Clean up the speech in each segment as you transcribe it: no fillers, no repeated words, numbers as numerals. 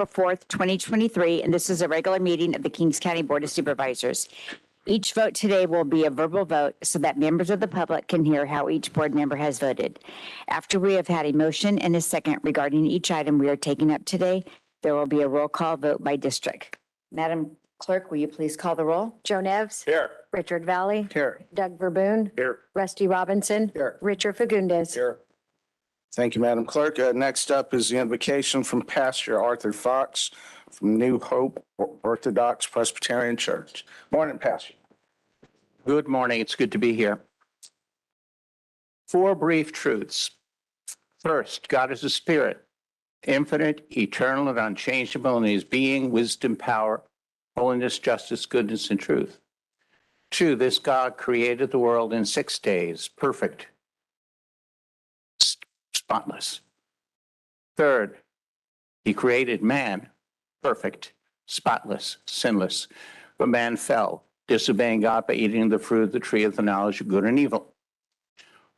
4th, 2023, and this is a regular meeting of the Kings County Board of Supervisors. Each vote today will be a verbal vote so that members of the public can hear how each board member has voted. After we have had a motion and a second regarding each item we are taking up today, there will be a roll call vote by district. Madam Clerk, will you please call the roll? Joe Nevs. Here. Richard Valley. Here. Doug Verboon. Here. Rusty Robinson. Here. Richard Fagundes. Here. Thank you, Madam Clerk. Next up is the invocation from Pastor Arthur Fox from New Hope Orthodox Presbyterian Church. Morning, Pastor. Good morning. It's good to be here. 4 brief truths. First, God is a spirit, infinite, eternal, and unchangeable in his being, wisdom, power, holiness, justice, goodness, and truth. 2, this God created the world in 6 days, perfect, spotless. 3rd, he created man, perfect, spotless, sinless. But man fell, disobeying God by eating the fruit of the tree of the knowledge of good and evil.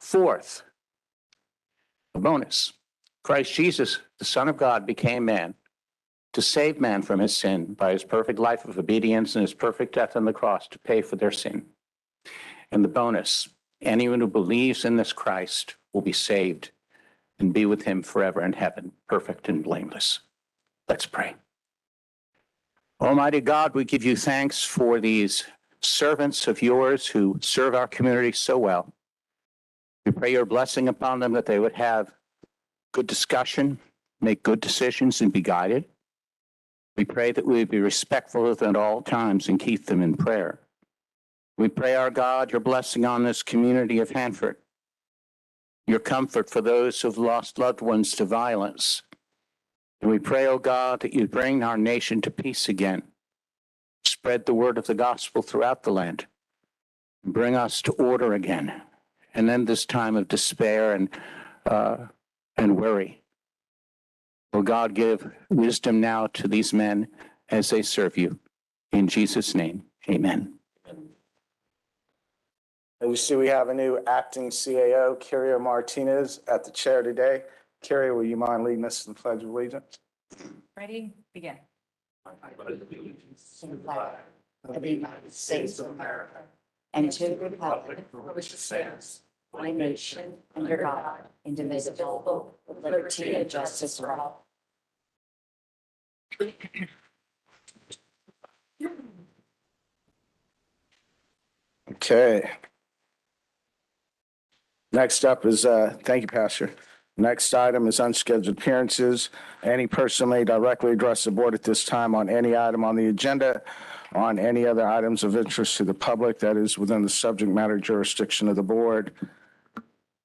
4th, a bonus. Christ Jesus, the Son of God, became man to save man from his sin by his perfect life of obedience and his perfect death on the cross to pay for their sin. And the bonus, anyone who believes in this Christ will be saved and be with him forever in heaven, perfect and blameless. Let's pray. Almighty God, we give you thanks for these servants of yours who serve our community so well. We pray your blessing upon them, that they would have good discussion, make good decisions, and be guided. We pray that we would be respectful of them at all times and keep them in prayer. We pray, our God, your blessing on this community of Hanford, your comfort for those who've lost loved ones to violence. And we pray, oh God, that you bring our nation to peace again, spread the word of the gospel throughout the land, and bring us to order again, and end this time of despair and worry. Oh God, give wisdom now to these men as they serve you. In Jesus' name, amen. And we see we have a new acting CAO, Kyria Martinez, at the chair today. Kyria, will you mind leading us in the Pledge of Allegiance? Ready? Begin. Of the United States of America and to the republic for which it stands, one nation, under God, indivisible, with liberty and justice for all. Okay. Next up is, thank you, Pastor. Next item is unscheduled appearances. Any person may directly address the board at this time on any item on the agenda, on any other items of interest to the public that is within the subject matter jurisdiction of the board.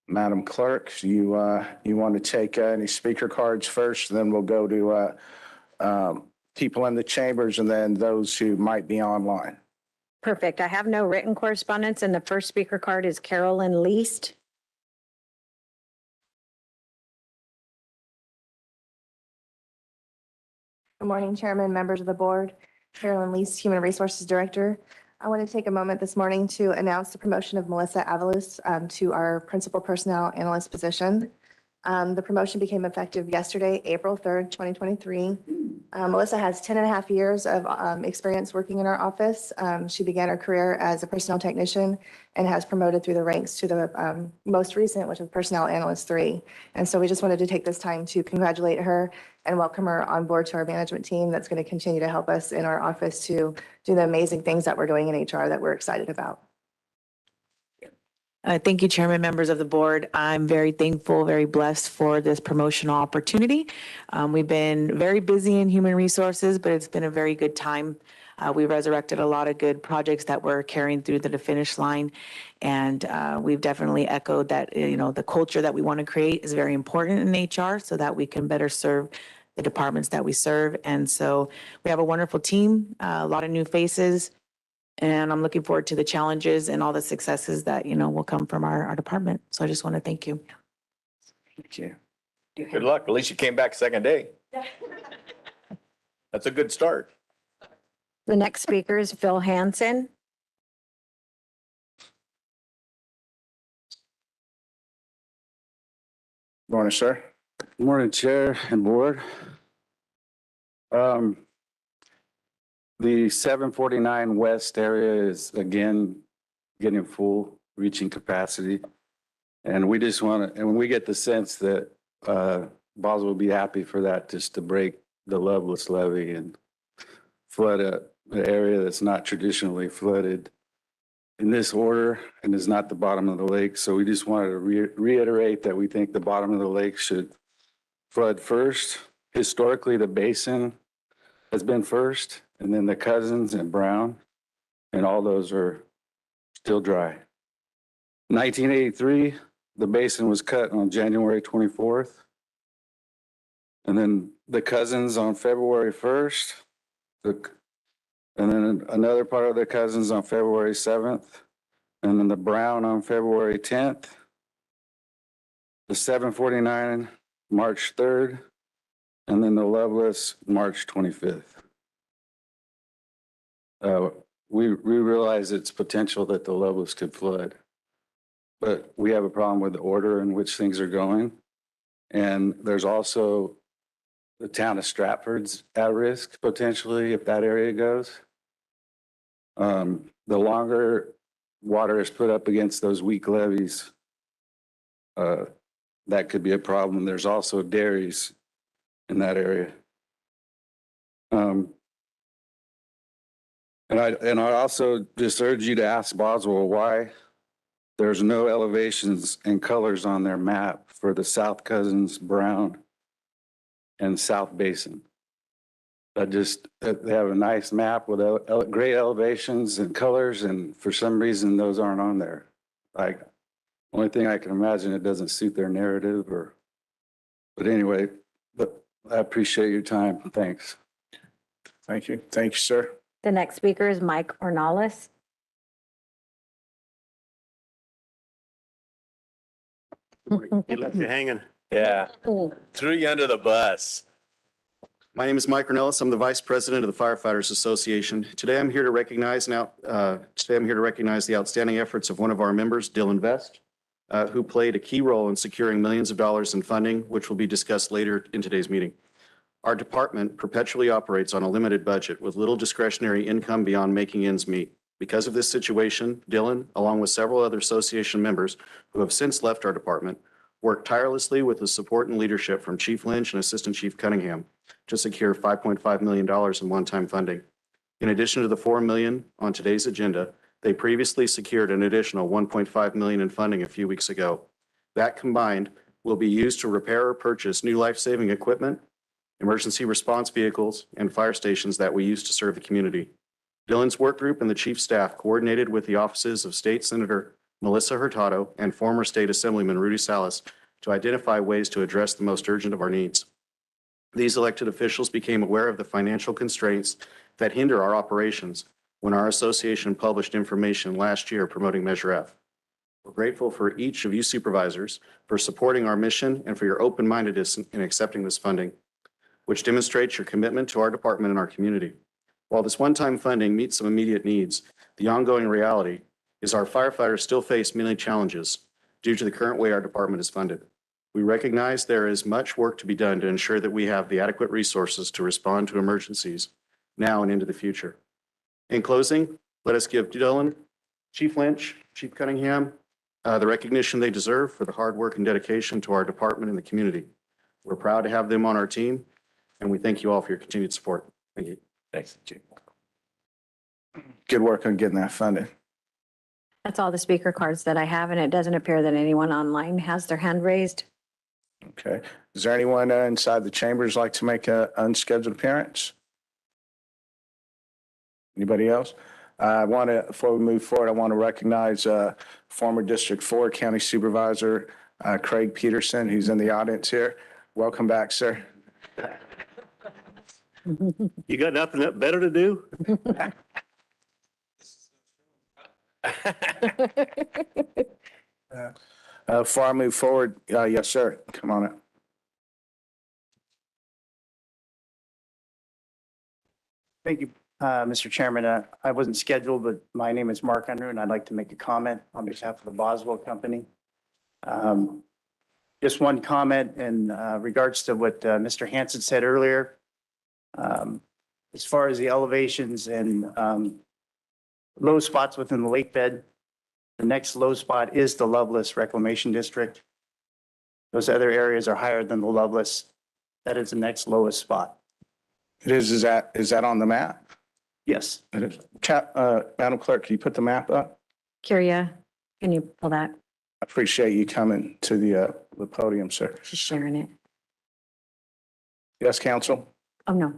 Madam Clerk, you want to take any speaker cards first, then we'll go to people in the chambers and then those who might be online. Perfect. I have no written correspondence, and the first speaker card is Carolyn Least. Good morning, Chairman, members of the board. Carolyn Least, Human Resources Director. I want to take a moment this morning to announce the promotion of Melissa Avalos to our Principal Personnel Analyst position. The promotion became effective yesterday, April 3rd, 2023. Melissa has 10 and a half years of experience working in our office. She began her career as a personnel technician and has promoted through the ranks to the most recent, which is Personnel Analyst 3. And so we just wanted to take this time to congratulate her and welcome her on board to our management team that's going to continue to help us in our office to do the amazing things that we're doing in HR that we're excited about. Thank you, Chairman, members of the board. I'm very thankful, very blessed for this promotional opportunity. We've been very busy in human resources, but it's been a very good time. We resurrected a lot of good projects that we're carrying through to the finish line. And we've definitely echoed that, the culture that we want to create is very important in HR so that we can better serve the departments that we serve. And so we have a wonderful team, a lot of new faces. And I'm looking forward to the challenges and all the successes that, will come from our department. So I just want to thank you. Thank you. Good luck. At least you came back second day. That's a good start. The next speaker is Phil Hansen. Morning, sir. Good morning, Chair and Board. Um, the 749 West area is again getting full, reaching capacity. And we just want to, and we get the sense that Boswell will be happy for that, just to break the Loveless levee and flood an area that's not traditionally flooded in this order and is not the bottom of the lake. So we just wanted to reiterate that we think the bottom of the lake should flood first. Historically, the basin has been first, and then the Cousins and Brown, and all those are still dry. 1983, the basin was cut on January 24th. And then the Cousins on February 1st. And then another part of the Cousins on February 7th. And then the Brown on February 10th. The 749, March 3rd. And then the Loveless, March 25th. We realize it's potential that the Loveless could flood. But we have a problem with the order in which things are going. And there's also the town of Stratford's at risk potentially if that area goes. The longer water is put up against those weak levees, that could be a problem. There's also dairies in that area. And I also just urge you to ask Boswell why there's no elevations and colors on their map for the South Cousins, Brown, and South Basin. They have a nice map with great elevations and colors, and for some reason those aren't on there. Like, only thing I can imagine, it doesn't suit their narrative but anyway, but I appreciate your time. Thanks. Thank you. Thank you, sir. The next speaker is Mike Ornalis. He left you hanging. Yeah. Threw you under the bus. My name is Mike Ornelas. I'm the Vice President of the Firefighters Association. Today I'm here to recognize the outstanding efforts of one of our members, Dylan Vest, who played a key role in securing millions of dollars in funding, which will be discussed later in today's meeting. Our department perpetually operates on a limited budget with little discretionary income beyond making ends meet. Because of this situation, Dylan, along with several other association members who have since left our department, worked tirelessly with the support and leadership from Chief Lynch and Assistant Chief Cunningham to secure $5.5 million in one-time funding. In addition to the $4 million on today's agenda, they previously secured an additional $1.5 million in funding a few weeks ago. That combined will be used to repair or purchase new life-saving equipment, emergency response vehicles, and fire stations that we use to serve the community. Dylan's work group and the chief staff coordinated with the offices of State Senator Melissa Hurtado and former State Assemblyman Rudy Salas to identify ways to address the most urgent of our needs. These elected officials became aware of the financial constraints that hinder our operations when our association published information last year promoting Measure F. We're grateful for each of you supervisors for supporting our mission and for your open-mindedness in accepting this funding, which demonstrates your commitment to our department and our community. While this one-time funding meets some immediate needs, the ongoing reality is our firefighters still face many challenges due to the current way our department is funded. We recognize there is much work to be done to ensure that we have the adequate resources to respond to emergencies now and into the future. In closing, let us give Dylan, Chief Lynch, Chief Cunningham, the recognition they deserve for the hard work and dedication to our department and the community. We're proud to have them on our team, and we thank you all for your continued support. Thank you. Thanks, Chief. Good work on getting that funded. That's all the speaker cards that I have, and it doesn't appear that anyone online has their hand raised. Okay. Is there anyone inside the chambers like to make an unscheduled appearance? Anybody else? Before we move forward, I want to recognize former District 4 County Supervisor Craig Peterson, who's in the audience here. Welcome back, sir. You got nothing better to do? Before I move forward, yes, sir. Come on up. Thank you, Mr. Chairman. I wasn't scheduled, but my name is Mark Unruh, and I'd like to make a comment on behalf of the Boswell Company. Just one comment in regards to what Mr. Hanson said earlier. As far as the elevations and low spots within the lake bed, the next low spot is the Loveless Reclamation District. Those other areas are higher than the Loveless. That is the next lowest spot. Is that on the map? Yes. It is. Madam Clerk, can you put the map up? Kyria, can you pull that? I appreciate you coming to the podium, sir. Just sharing it. Yes, counsel? Oh, no.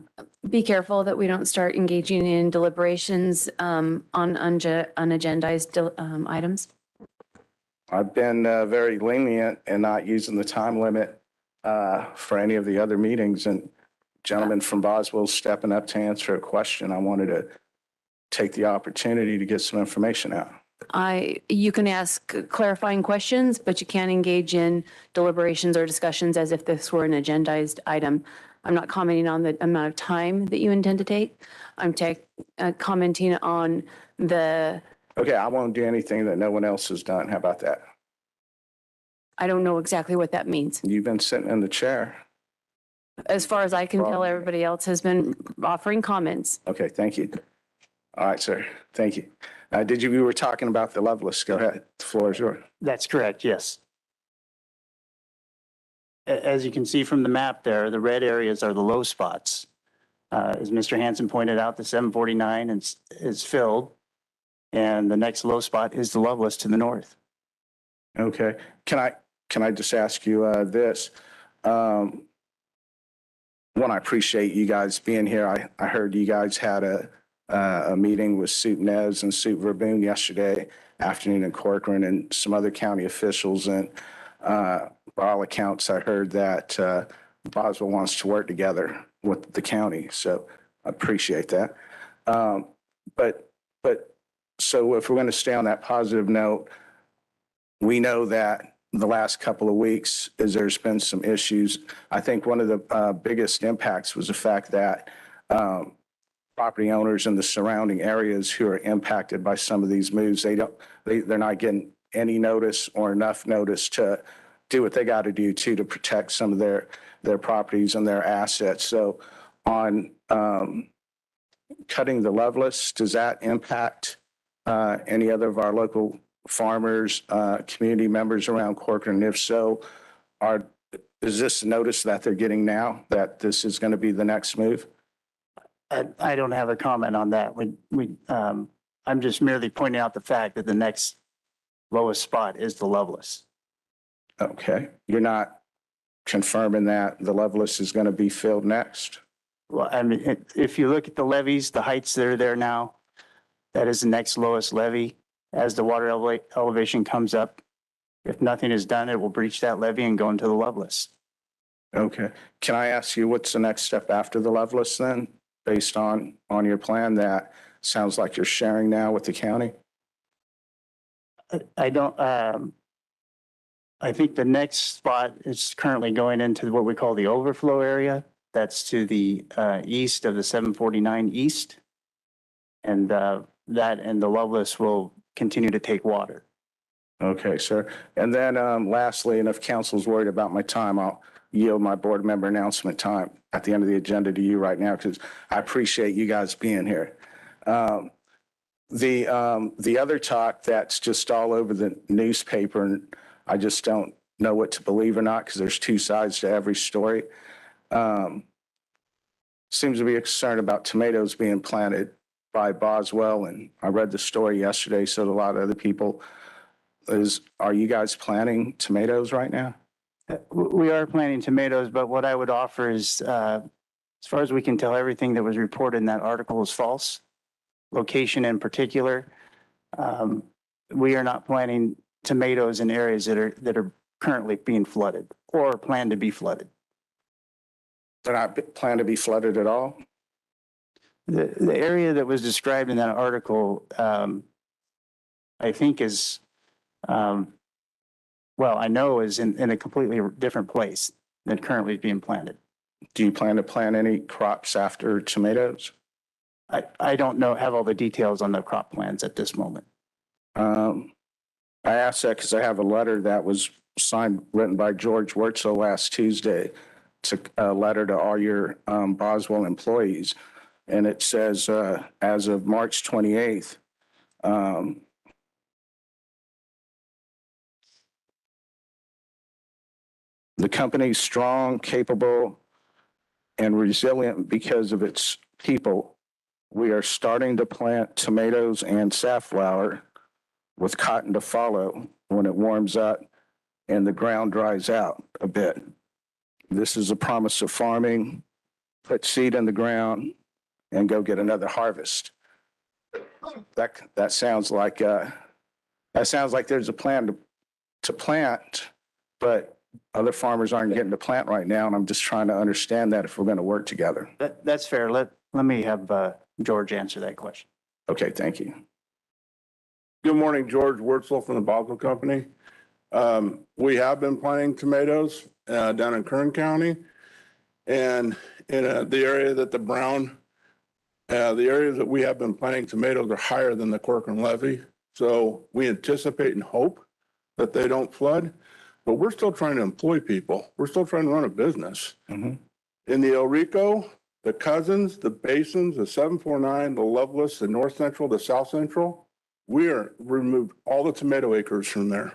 Be careful that we don't start engaging in deliberations on unagendized items. I've been very lenient in not using the time limit for any of the other meetings, and gentleman from Boswell stepping up to answer a question. I wanted to take the opportunity to get some information out. You can ask clarifying questions, but you can't engage in deliberations or discussions as if this were an agendized item. I'm not commenting on the amount of time that you intend to take. I'm commenting on the, Okay, I won't do anything that no one else has done. How about that? I don't know exactly what that means. You've been sitting in the chair. As far as I can tell, everybody else has been offering comments. Okay, thank you. All right, sir. Thank you. You were talking about the Loveless. Go ahead. The floor is yours. That's correct, yes. As you can see from the map there, the red areas are the low spots. As Mr. Hanson pointed out, the 749 is filled, and the next low spot is the Loveless to the north. Okay. Can I just ask you this? One, I appreciate you guys being here. I heard you guys had a meeting with Suit Nez and Suit Verboon yesterday afternoon in Corcoran and some other county officials. And by all accounts, I heard that Boswell wants to work together with the county. So I appreciate that. But so if we're going to stay on that positive note, we know that the last couple of weeks there's been some issues. I think one of the biggest impacts was the fact that property owners in the surrounding areas who are impacted by some of these moves, they're not getting any notice or enough notice to do what they got to do to protect some of their properties and their assets. So on cutting the Loveless, does that impact any other of our local farmers, community members around Corcoran? And if so, is this notice that they're getting now that this is going to be the next move? I don't have a comment on that. I'm just merely pointing out the fact that the next lowest spot is the Loveless. Okay. You're not confirming that the Loveless is going to be filled next? Well, I mean, if you look at the levees, the heights that are there now, that is the next lowest levee. As the water elevation comes up, if nothing is done, it will breach that levee and go into the Loveless. Okay. Can I ask you what's the next step after the Loveless then, based on your plan that sounds like you're sharing now with the county? I don't, I think the next spot is currently going into what we call the overflow area. That's to the east of the 749 east. And that and the Loveless will continue to take water. Okay, sir. And then lastly, and if council's worried about my time, I'll yield my board member announcement time at the end of the agenda to you right now, because I appreciate you guys being here. The other talk that's just all over the newspaper, and I just don't know what to believe or not, because there's two sides to every story. Seems to be a concern about tomatoes being planted by Boswell, and I read the story yesterday, so did a lot of other people. Are you guys planting tomatoes right now? We are planting tomatoes, but what I would offer is, as far as we can tell, everything that was reported in that article is false. Location in particular, we are not planting tomatoes in areas that are currently being flooded or plan to be flooded. They're not planned to be flooded at all? The area that was described in that article, I think is, well, I know is in a completely different place than currently being planted. Do you plan to plant any crops after tomatoes? I don't know, have all the details on the crop plans at this moment. I asked that because I have a letter that was written by George Wurtzel last Tuesday a letter to all your Boswell employees. And it says, as of March 28th, the company's strong, capable, and resilient because of its people. We are starting to plant tomatoes and safflower with cotton to follow when it warms up and the ground dries out a bit. This is a promise of farming, put seed in the ground and go get another harvest. That sounds like there's a plan to plant, but other farmers aren't getting to plant right now. And I'm just trying to understand that if we're going to work together. That's fair. Let me have George answer that question. Okay, thank you. Good morning, George Wurzel from the Boswell Company. We have been planting tomatoes down in Kern County, and in the area that the areas that we have been planting tomatoes are higher than the Corcoran levee. So we anticipate and hope that they don't flood, but we're still trying to employ people. We're still trying to run a business. Mm-hmm. In the El Rico, the Cousins, the Basins, the 749, the Lovelace, the North Central, the South Central, we removed all the tomato acres from there.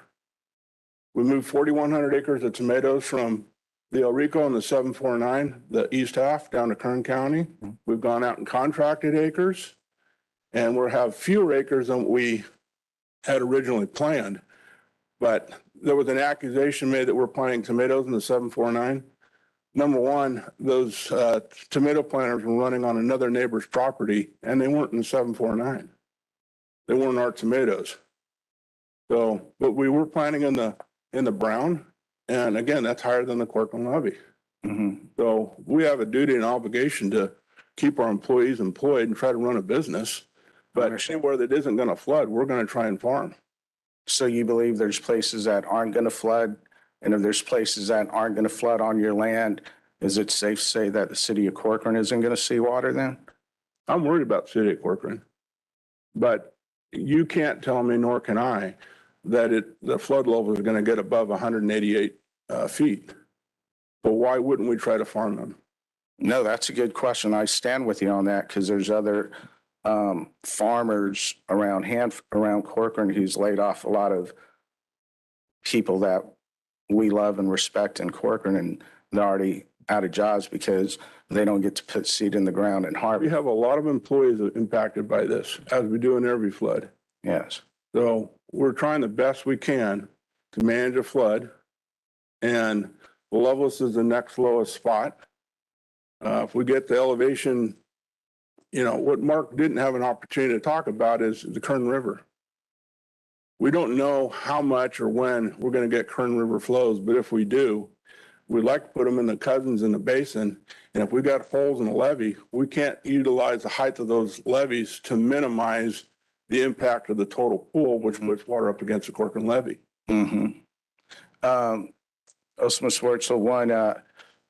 We moved 4,100 acres of tomatoes from the El Rico and the 749, the east half, down to Kern County. We've gone out and contracted acres, and we'll have fewer acres than we had originally planned. But there was an accusation made that we're planting tomatoes in the 749. Number one, those tomato planters were running on another neighbor's property, and they weren't in the 749. They weren't our tomatoes. So, but we were planting in the brown, and again, that's higher than the Corcoran levee. Mm-hmm. So we have a duty and obligation to keep our employees employed and try to run a business. But anywhere that isn't going to flood, we're going to try and farm. So you believe there's places that aren't going to flood? And if there's places that aren't going to flood on your land, is it safe to say that the city of Corcoran isn't going to see water then? I'm worried about the city of Corcoran, but you can't tell me, nor can I, that the flood level is going to get above 188 feet. But why wouldn't we try to farm them? No, that's a good question. I stand with you on that because there's other farmers around Corcoran who's laid off a lot of people that we love and respect in Corcoran, and they're already out of jobs because they don't get to put seed in the ground and We harvest. have a lot of employees impacted by this, as we do in every flood. Yes. So we're trying the best we can to manage a flood. And Lovelace is the next lowest spot. If we get the elevation, what Mark didn't have an opportunity to talk about is the Kern River. We don't know how much or when we're going to get Kern River flows, but if we do, we'd like to put them in the Cousins in the basin. And if we got holes in the levee, we can't utilize the height of those levees to minimize the impact of the total pool, which puts water up against the Corcoran levee. Mm-hmm. Ms. Wurzel, one, am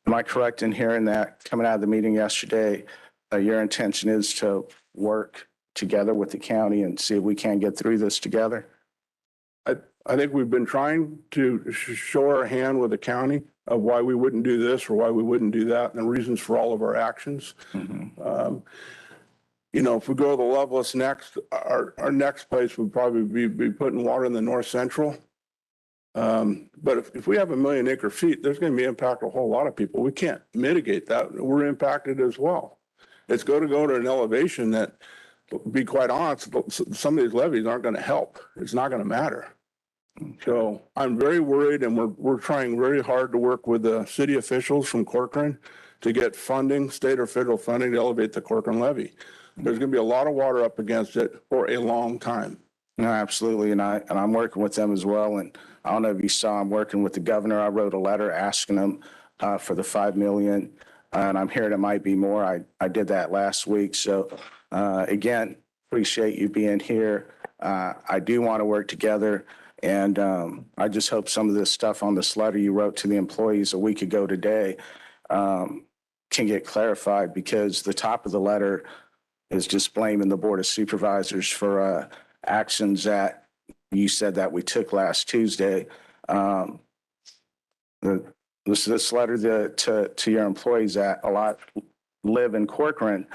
I correct in hearing that coming out of the meeting yesterday, your intention is to work together with the county and see if we can get through this together? I think we've been trying to show our hand with the county of why we wouldn't do this or why we wouldn't do that and the reasons for all of our actions. Mm-hmm. If we go to the Lovelace next, our next place would probably be putting water in the North Central. But if we have 1 million acre feet, there's going to be impact on a whole lot of people. We can't mitigate that. We're impacted as well. It's going to go to an elevation that, to be quite honest, some of these levees aren't going to help. It's not going to matter. So I'm very worried, and we're trying very hard to work with the city officials from Corcoran to get funding, state or federal funding, to elevate the Corcoran levee. There's going to be a lot of water up against it for a long time. No, absolutely. And I'm working with them as well. And I don't know if you saw, I'm working with the governor. I wrote a letter asking him for the $5 million. And I'm hearing it might be more. I did that last week. So again, appreciate you being here. I do want to work together. And I just hope some of this stuff on this letter you wrote to the employees a week ago today can get clarified, because the top of the letter is just blaming the Board of Supervisors for actions that you said that we took last Tuesday. The this letter to your employees that a lot live in Corcoran,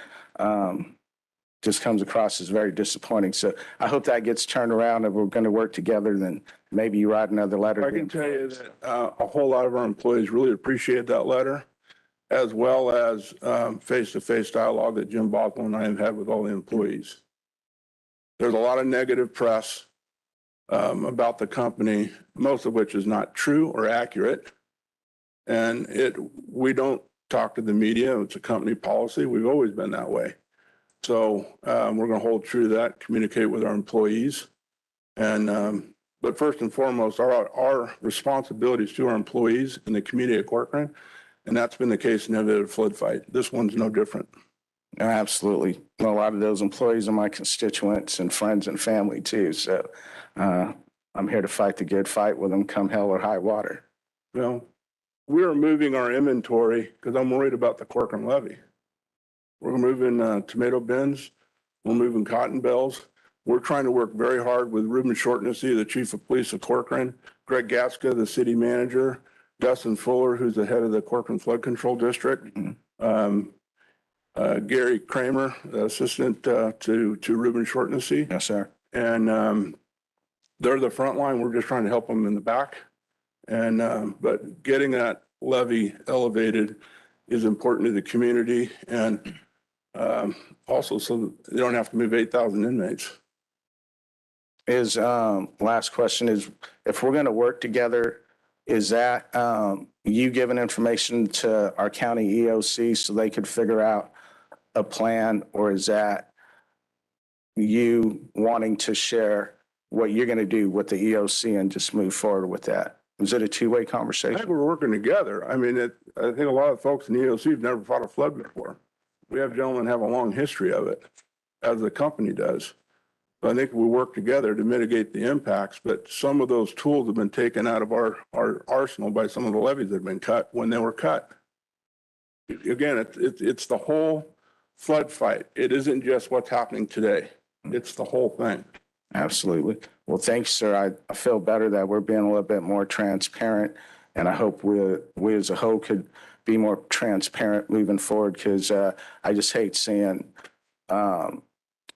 just comes across as very disappointing. So I hope that gets turned around and we're going to work together. Then maybe you write another letter. I to the can tell you employees. that a whole lot of our employees really appreciate that letter, as well as face-to-face dialogue that Jim Boswell and I have had with all the employees. There's a lot of negative press about the company, most of which is not true or accurate. And we don't talk to the media. It's a company policy. We've always been that way. So we're going to hold true to that, communicate with our employees. And but first and foremost, our responsibilities to our employees in the community of Corcoran, and that's been the case in every other flood fight. This one's no different. Absolutely. Well, a lot of those employees are my constituents and friends and family too. So I'm here to fight the good fight with them come hell or high water. Well, we're moving our inventory because I'm worried about the Corcoran levee. We're moving tomato bins. We're moving cotton bales. We're trying to work very hard with Ruben Shortnessy, the chief of police of Corcoran, Greg Gaska, the city manager, Dustin Fuller, who's the head of the Corcoran Flood Control District, Gary Kramer, the assistant to Ruben Shortnessy. Yes, sir. And they're the front line. We're just trying to help them in the back. And but getting that levee elevated is important to the community, and also so they don't have to move 8,000 inmates. Last question is, if we're going to work together, is that you giving information to our county EOC so they could figure out a plan, or is that you wanting to share what you're going to do with the EOC and just move forward with that? Is it a two-way I conversation? think we're working together. I mean, I think a lot of folks in the EOC have never fought a flood before. We have gentlemen have a long history of it, as the company does. So I think we work together to mitigate the impacts, but some of those tools have been taken out of our arsenal by some of the levees that have been cut when they were cut. Again, it's the whole flood fight. It isn't just what's happening today. It's the whole thing. Absolutely. Well, thanks, sir. I feel better that we're being a little bit more transparent, and I hope we as a whole could be more transparent moving forward, because I just hate seeing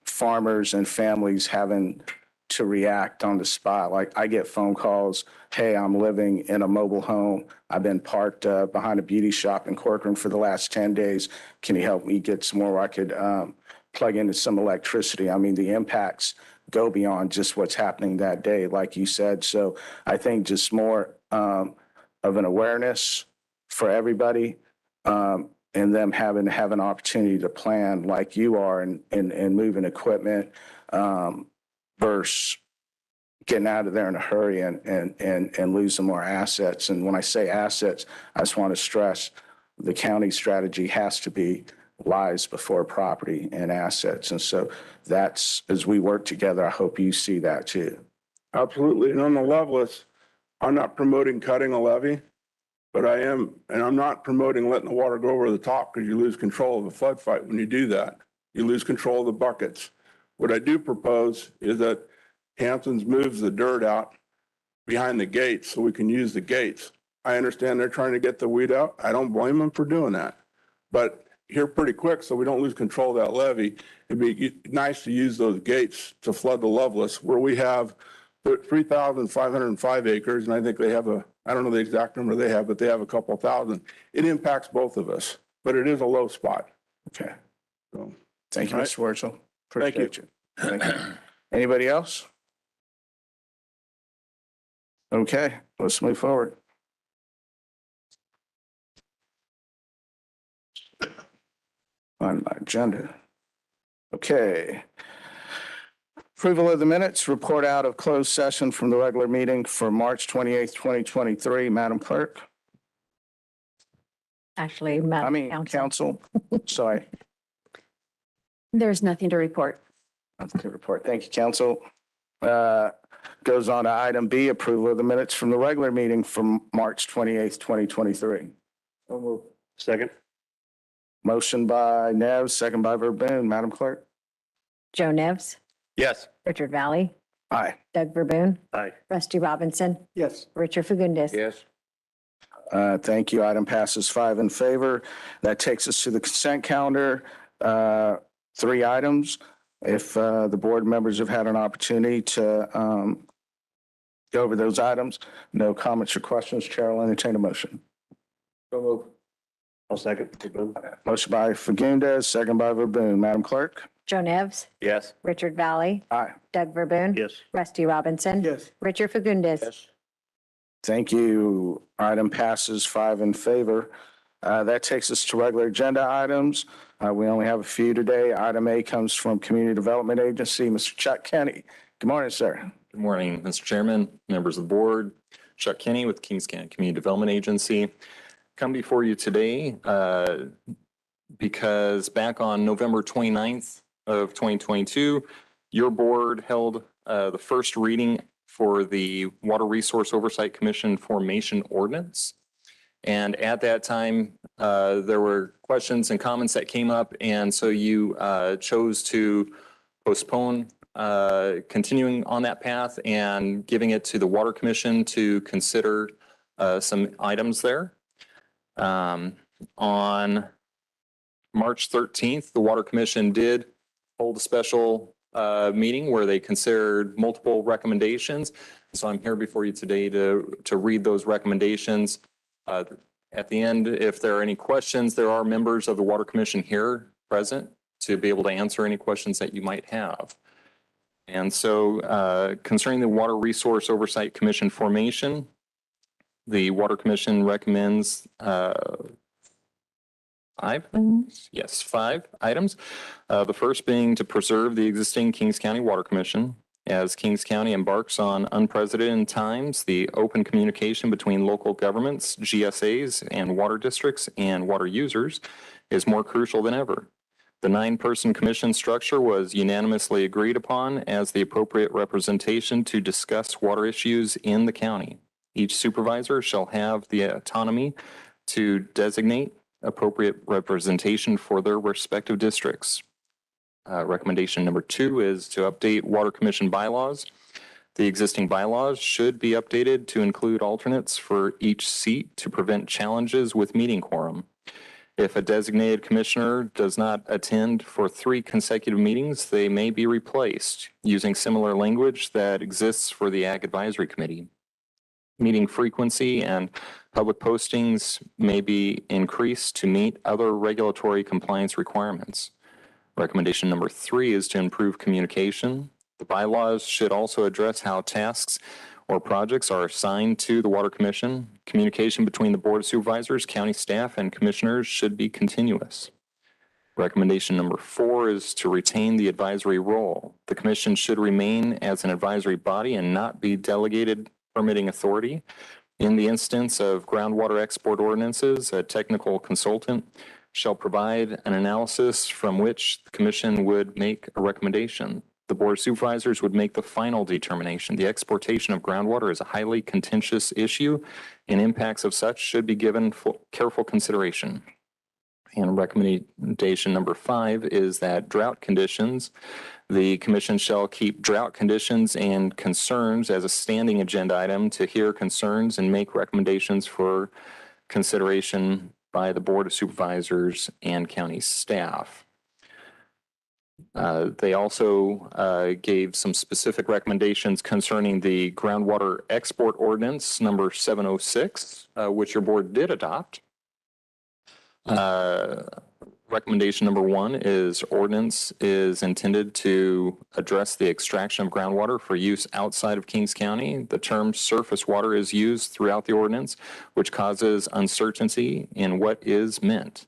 farmers and families having to react on the spot. Like, I get phone calls, hey, I'm living in a mobile home. I've been parked behind a beauty shop in Corcoran for the last 10 days. Can you help me get some more where I could plug into some electricity? I mean, the impacts go beyond just what's happening that day, like you said. So I think just more of an awareness for everybody, and them having to have an opportunity to plan like you are and moving equipment versus getting out of there in a hurry and losing more assets. And when I say assets, I just want to stress the county strategy has to be lives before property and assets. And so that's, as we work together, I hope you see that too. Absolutely. And on the Loveless, I'm not promoting cutting a levee, but I am, and I'm not promoting letting the water go over the top, because you lose control of the flood fight when you do that. You lose control of the buckets. What I do propose is that Hamptons moves the dirt out behind the gates so we can use the gates. I understand they're trying to get the weed out. I don't blame them for doing that. But here pretty quick, so we don't lose control of that levee, it'd be nice to use those gates to flood the Loveless, where we have 3,505 acres, and I think they have I don't know the exact number they have, but they have a couple thousand. It impacts both of us, but it is a low spot. Okay. So, Thank you, all right. Mr. Wurzel. Thank you. Appreciate you. Thank you. Anybody else? Okay, let's move forward. On my agenda. Okay. Approval of the minutes, report out of closed session from the regular meeting for March 28th, 2023. Madam Clerk, Actually, Madam Council. Sorry, There's nothing to report. nothing to report. Thank you, Council. Goes on to item B, approval of the minutes from the regular meeting from March 28th, 2023. Second. Motion by Neves, second by Verboen. Madam Clerk? Joe Nevs, Yes. Richard Valley, Aye. Doug Verboen, Aye. Rusty Robinson, Yes. Richard Fagundes. Yes. Thank you. Item passes 5 in favor. That takes us to the consent calendar. 3 items. If the board members have had an opportunity to go over those items, no comments or questions, Chair will entertain a motion. So move. I'll second. Verboen. Motion by Fagundes, second by Verboen. Madam Clerk? Joe Nevs, Yes. Richard Valley, Aye. Doug Verboen. Yes. Rusty Robinson. Yes. Richard Fagundes. Yes. Thank you. Item passes 5 in favor. That takes us to regular agenda items. We only have a few today. Item A comes from Community Development Agency, Mr. Chuck Kenny. Good morning, sir. Good morning, Mr. Chairman, members of the board. Chuck Kenny with Kings County Community Development Agency. Come before you today because back on November 29th of 2022, your board held the first reading for the Water Resource Oversight Commission Formation Ordinance. And at that time, there were questions and comments that came up. And so you chose to postpone continuing on that path and giving it to the Water Commission to consider some items there. On March 13th, the Water Commission did hold a special meeting where they considered multiple recommendations. So I'm here before you today to read those recommendations. At the end, if there are any questions, there are members of the Water Commission here present to be able to answer any questions that you might have. And so concerning the Water Resource Oversight Commission formation, the Water Commission recommends 5 items. Yes, 5 items. The first being to preserve the existing Kings County Water Commission. As Kings County embarks on unprecedented times, the open communication between local governments, GSAs, and water districts and water users is more crucial than ever. The 9-person commission structure was unanimously agreed upon as the appropriate representation to discuss water issues in the county. Each supervisor shall have the autonomy to designate appropriate representation for their respective districts. Recommendation number 2 is to update Water Commission bylaws. The existing bylaws should be updated to include alternates for each seat to prevent challenges with meeting quorum. If a designated commissioner does not attend for 3 consecutive meetings, they may be replaced using similar language that exists for the Ag Advisory Committee. Meeting frequency and public postings may be increased to meet other regulatory compliance requirements. Recommendation number 3 is to improve communication. The bylaws should also address how tasks or projects are assigned to the Water Commission. Communication between the Board of Supervisors, county staff, and commissioners should be continuous. Recommendation number 4 is to retain the advisory role. The commission should remain as an advisory body and not be delegated permitting authority. In the instance of groundwater export ordinances, a technical consultant shall provide an analysis from which the commission would make a recommendation. The Board of Supervisors would make the final determination. The exportation of groundwater is a highly contentious issue, and impacts of such should be given careful consideration. And recommendation number 5 is that drought conditions, the commission shall keep drought conditions and concerns as a standing agenda item to hear concerns and make recommendations for consideration by the Board of Supervisors and county staff. They also gave some specific recommendations concerning the groundwater export ordinance number 706, which your board did adopt. Recommendation number 1 is ordinance is intended to address the extraction of groundwater for use outside of Kings County. The term surface water is used throughout the ordinance, which causes uncertainty in what is meant.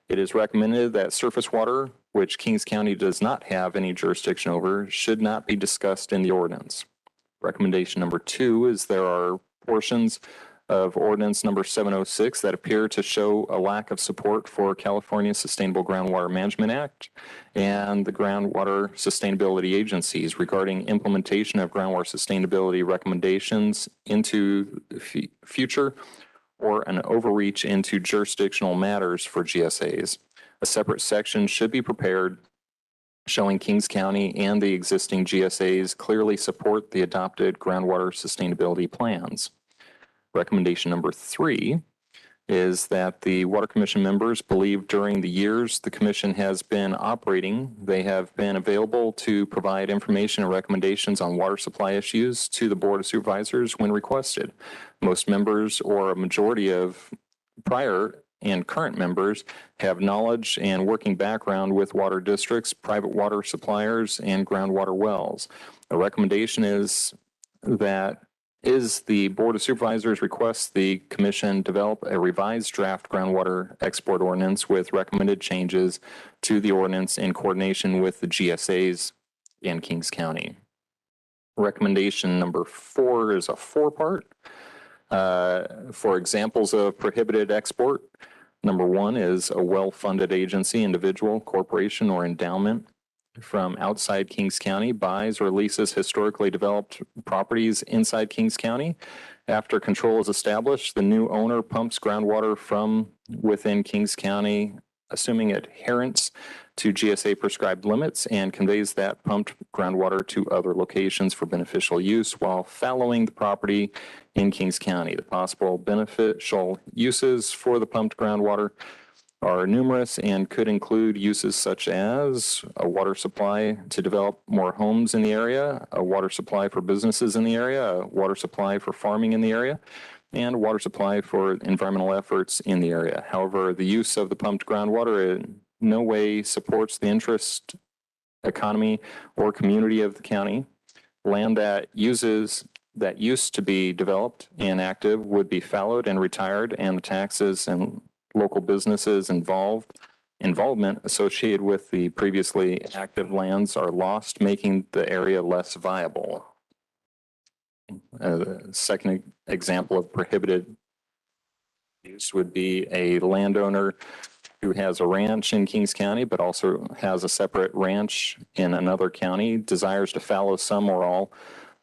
It is recommended that surface water, which Kings County does not have any jurisdiction over, should not be discussed in the ordinance. Recommendation number 2 is there are portions of ordinance number 706 that appear to show a lack of support for California's Sustainable Groundwater Management Act and the groundwater sustainability agencies regarding implementation of groundwater sustainability recommendations into the future or an overreach into jurisdictional matters for GSAs. A separate section should be prepared showing Kings County and the existing GSAs clearly support the adopted groundwater sustainability plans. Recommendation number 3 is that the Water Commission members believe during the years the commission has been operating, they have been available to provide information and recommendations on water supply issues to the Board of Supervisors when requested. Most members, or a majority of prior and current members, have knowledge and working background with water districts, private water suppliers, and groundwater wells. The recommendation is the Board of Supervisors requests the Commission develop a revised draft groundwater export ordinance with recommended changes to the ordinance in coordination with the GSAs in Kings County. Recommendation number 4 is a 4-part. For examples of prohibited export, number 1 is a well-funded agency, individual, corporation, or endowment from outside Kings County buys or leases historically developed properties inside Kings County. After control is established, the new owner pumps groundwater from within Kings County, assuming adherence to GSA prescribed limits, and conveys that pumped groundwater to other locations for beneficial use while fallowing the property in Kings County. The possible beneficial uses for the pumped groundwater are numerous and could include uses such as a water supply to develop more homes in the area, a water supply for businesses in the area, a water supply for farming in the area, and a water supply for environmental efforts in the area. However, the use of the pumped groundwater in no way supports the interest, economy, or community of the county. Land that used to be developed and active would be fallowed and retired, and the taxes and local businesses involvement associated with the previously active lands are lost, making the area less viable. Second example of prohibited use would be a landowner who has a ranch in Kings County, but also has a separate ranch in another county, desires to fallow some or all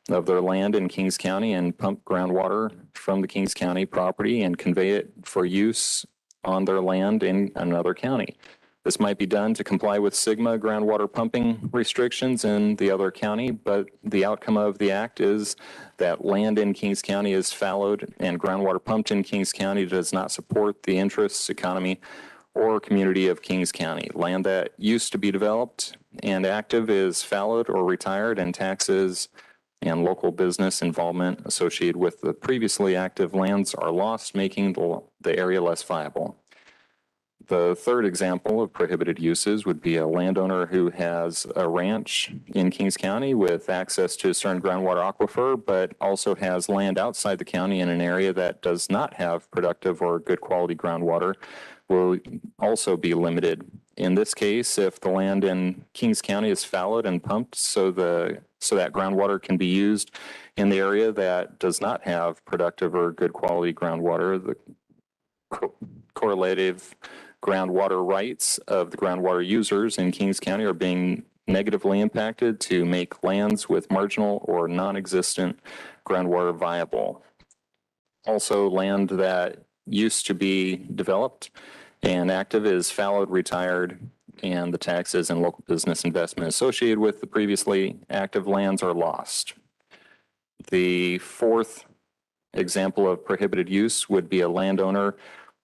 of their land in Kings County and pump groundwater from the Kings County property and convey it for use on their land in another county. This might be done to comply with SGMA groundwater pumping restrictions in the other county, but the outcome of the act is that land in Kings County is fallowed and groundwater pumped in Kings County does not support the interests, economy, or community of Kings County. Land that used to be developed and active is fallowed or retired, and taxes and local business involvement associated with the previously active lands are lost, making the area less viable. The third example of prohibited uses would be a landowner who has a ranch in Kings County with access to a certain groundwater aquifer, but also has land outside the county in an area that does not have productive or good quality groundwater, will also be limited. In this case, if the land in Kings County is fallowed and pumped so that groundwater can be used in the area that does not have productive or good quality groundwater, the correlative groundwater rights of the groundwater users in Kings County are being negatively impacted to make lands with marginal or non-existent groundwater viable. Also, land that used to be developed and active is fallowed, retired, and the taxes and local business investment associated with the previously active lands are lost. The fourth example of prohibited use would be a landowner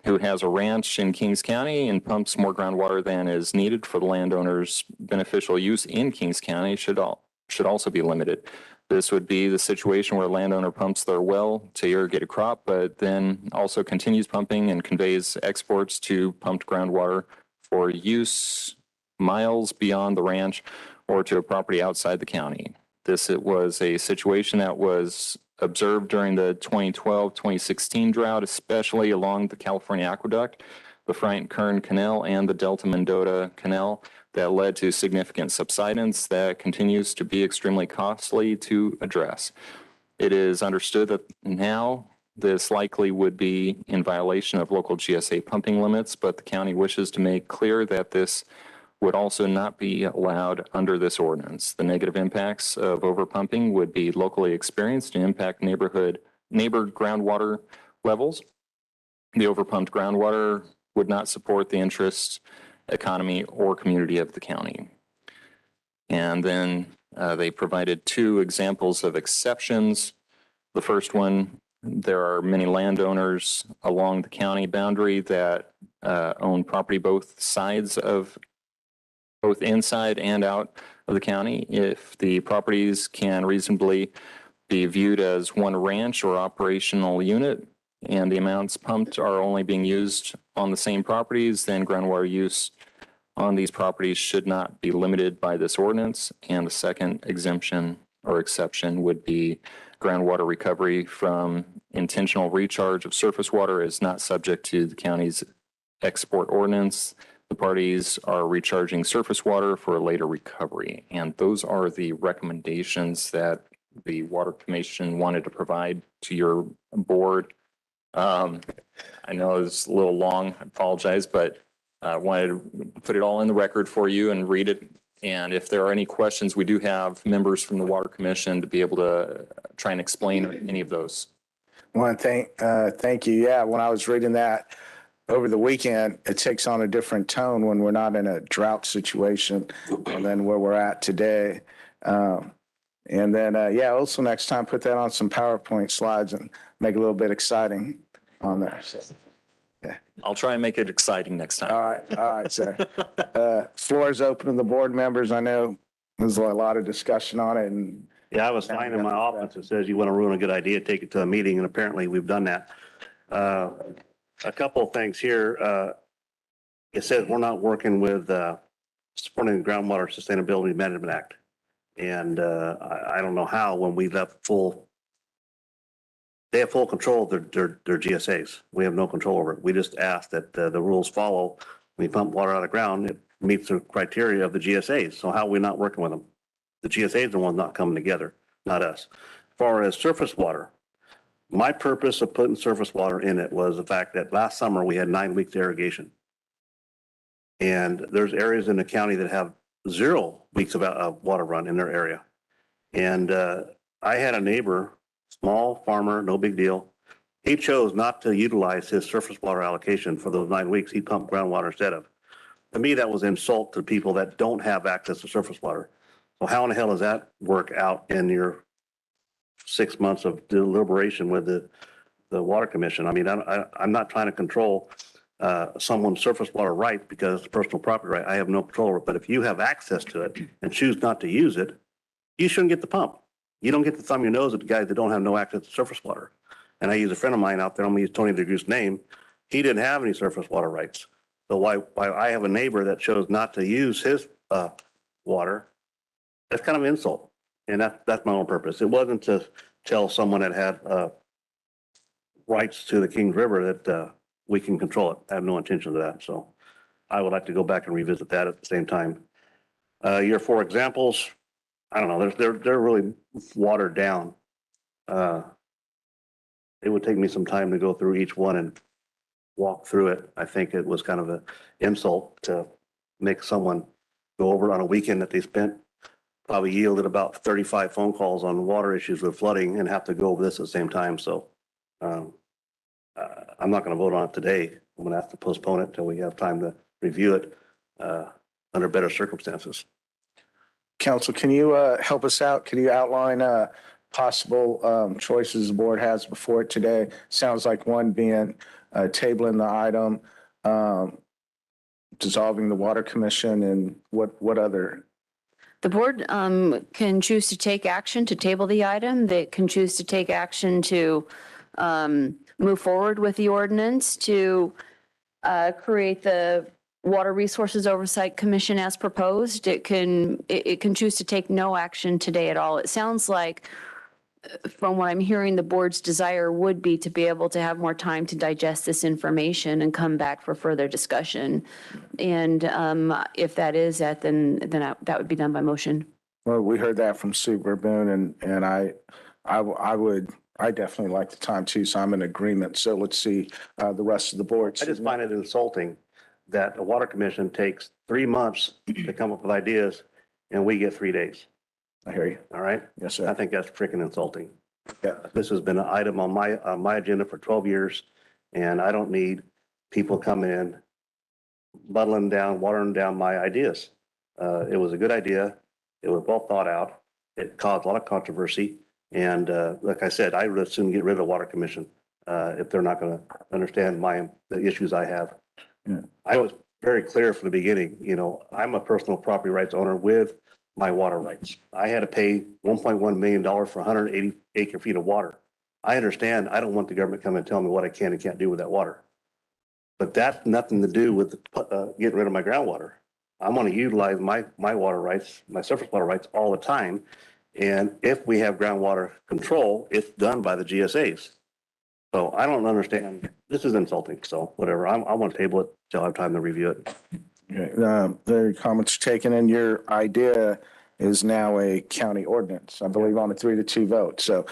who has a ranch in Kings County and pumps more groundwater than is needed for the landowner's beneficial use in Kings County should also be limited. This would be the situation where a landowner pumps their well to irrigate a crop, but then also continues pumping and conveys exports to pumped groundwater for use miles beyond the ranch or to a property outside the county. It was a situation that was observed during the 2012-2016 drought, especially along the California Aqueduct, the Frank Kern Canal, and the Delta Mendota Canal, that led to significant subsidence that continues to be extremely costly to address. It is understood that now this likely would be in violation of local GSA pumping limits, but the county wishes to make clear that this would also not be allowed under this ordinance. The negative impacts of overpumping would be locally experienced and impact neighbor groundwater levels. The overpumped groundwater would not support the interests, economy, or community of the county. And then they provided 2 examples of exceptions. The first one There are many landowners along the county boundary that own property both sides of, both inside and out of the county. If the properties can reasonably be viewed as one ranch or operational unit, and the amounts pumped are only being used on the same properties, then groundwater use on these properties should not be limited by this ordinance. And the second exemption or exception would be groundwater recovery from intentional recharge of surface water is not subject to the county's export ordinance. The parties are recharging surface water for a later recovery. And those are the recommendations that the Water Commission wanted to provide to your board. I know it's a little long, I apologize, but I wanted to put it all in the record for you and read it. And if there are any questions, we do have members from the Water Commission to be able to try and explain any of those. Want to thank you. Yeah, when I was reading that over the weekend, it takes on a different tone when we're not in a drought situation than where we're at today. And then, yeah, also next time, put that on some PowerPoint slides and make it a little bit exciting on there. So, yeah. I'll try and make it exciting next time. All right, sir. Floor is open to the board members. I know there's a lot of discussion on it, and Yeah, I was fine in my office. It says you want to ruin a good idea, take it to a meeting, and apparently we've done that. A couple of things here. It says we're not working with supporting the Groundwater Sustainability Management Act. And I don't know how, when we left they have full control of their GSAs. We have no control over it. We just ask that the rules follow. When you pump water out of the ground, it meets the criteria of the GSAs. So how are we not working with them? The GSAs are the ones not coming together, not us. As far as surface water, my purpose of putting surface water in it was the fact that last summer we had 9 weeks of irrigation. And there's areas in the county that have 0 weeks of water run in their area. And I had a neighbor, small farmer, no big deal. He chose not to utilize his surface water allocation for those 9 weeks. He pumped groundwater instead of. To me, that was an insult to people that don't have access to surface water. So how in the hell does that work out in your 6 months of deliberation with the Water Commission? I mean, I'm not trying to control someone's surface water right because it's personal property right. I have no control over it. But if you have access to it and choose not to use it, you shouldn't get the pump. You don't get to thumb your nose at the guys that don't have no access to surface water. And I use a friend of mine out there, I'm gonna use Tony DeGroose's name. He didn't have any surface water rights. So why I have a neighbor that chose not to use his water, that's kind of an insult. And that's my own purpose. It wasn't to tell someone that had rights to the Kings River that we can control it. I have no intention of that. So I would like to go back and revisit that at the same time. Your 4 examples, I don't know, they're really watered down. It would take me some time to go through each one and walk through it. I think it was kind of an insult to make someone go over on a weekend that they spent, probably yielded about 35 phone calls on water issues with flooding, and have to go over this at the same time. So I'm not going to vote on it today. I'm going to have to postpone it until we have time to review it under better circumstances. Council, can you help us out? Can you outline possible choices the board has before it today? Sounds like one being tabling the item, dissolving the Water Commission, and what other? The board can choose to take action to table the item. They can choose to take action to move forward with the ordinance, to create the Water Resources Oversight Commission as proposed. It can choose to take no action today at all. It sounds like, from what I'm hearing, the board's desire would be to be able to have more time to digest this information and come back for further discussion. And if that is that, then that would be done by motion. Well, we heard that from Super Boone, and I definitely like the time too, so I'm in agreement. So let's see the rest of the board. I just find it insulting that the Water Commission takes 3 months to come up with ideas and we get 3 days. I hear you. All right? Yes, sir. I think that's freaking insulting. Yeah. This has been an item on my agenda for 12 years, and I don't need people coming in, watering down my ideas. It was a good idea. It was well thought out. It caused a lot of controversy, And like I said, I would as soon get rid of the Water Commission if they're not going to understand the issues I have. Yeah. I was very clear from the beginning, you know, I'm a personal property rights owner with my water rights. I had to pay $1.1 million for 180 acre feet of water. I understand. I don't want the government coming and telling me what I can and can't do with that water. But that's nothing to do with getting rid of my groundwater. I'm going to utilize my water rights, my surface water rights all the time. And if we have groundwater control, it's done by the GSAs. So I don't understand. This is insulting. So whatever. I want to table it till I have time to review it. Okay, the comments taken, and your idea is now a county ordinance, I believe, on a 3-2 vote. So,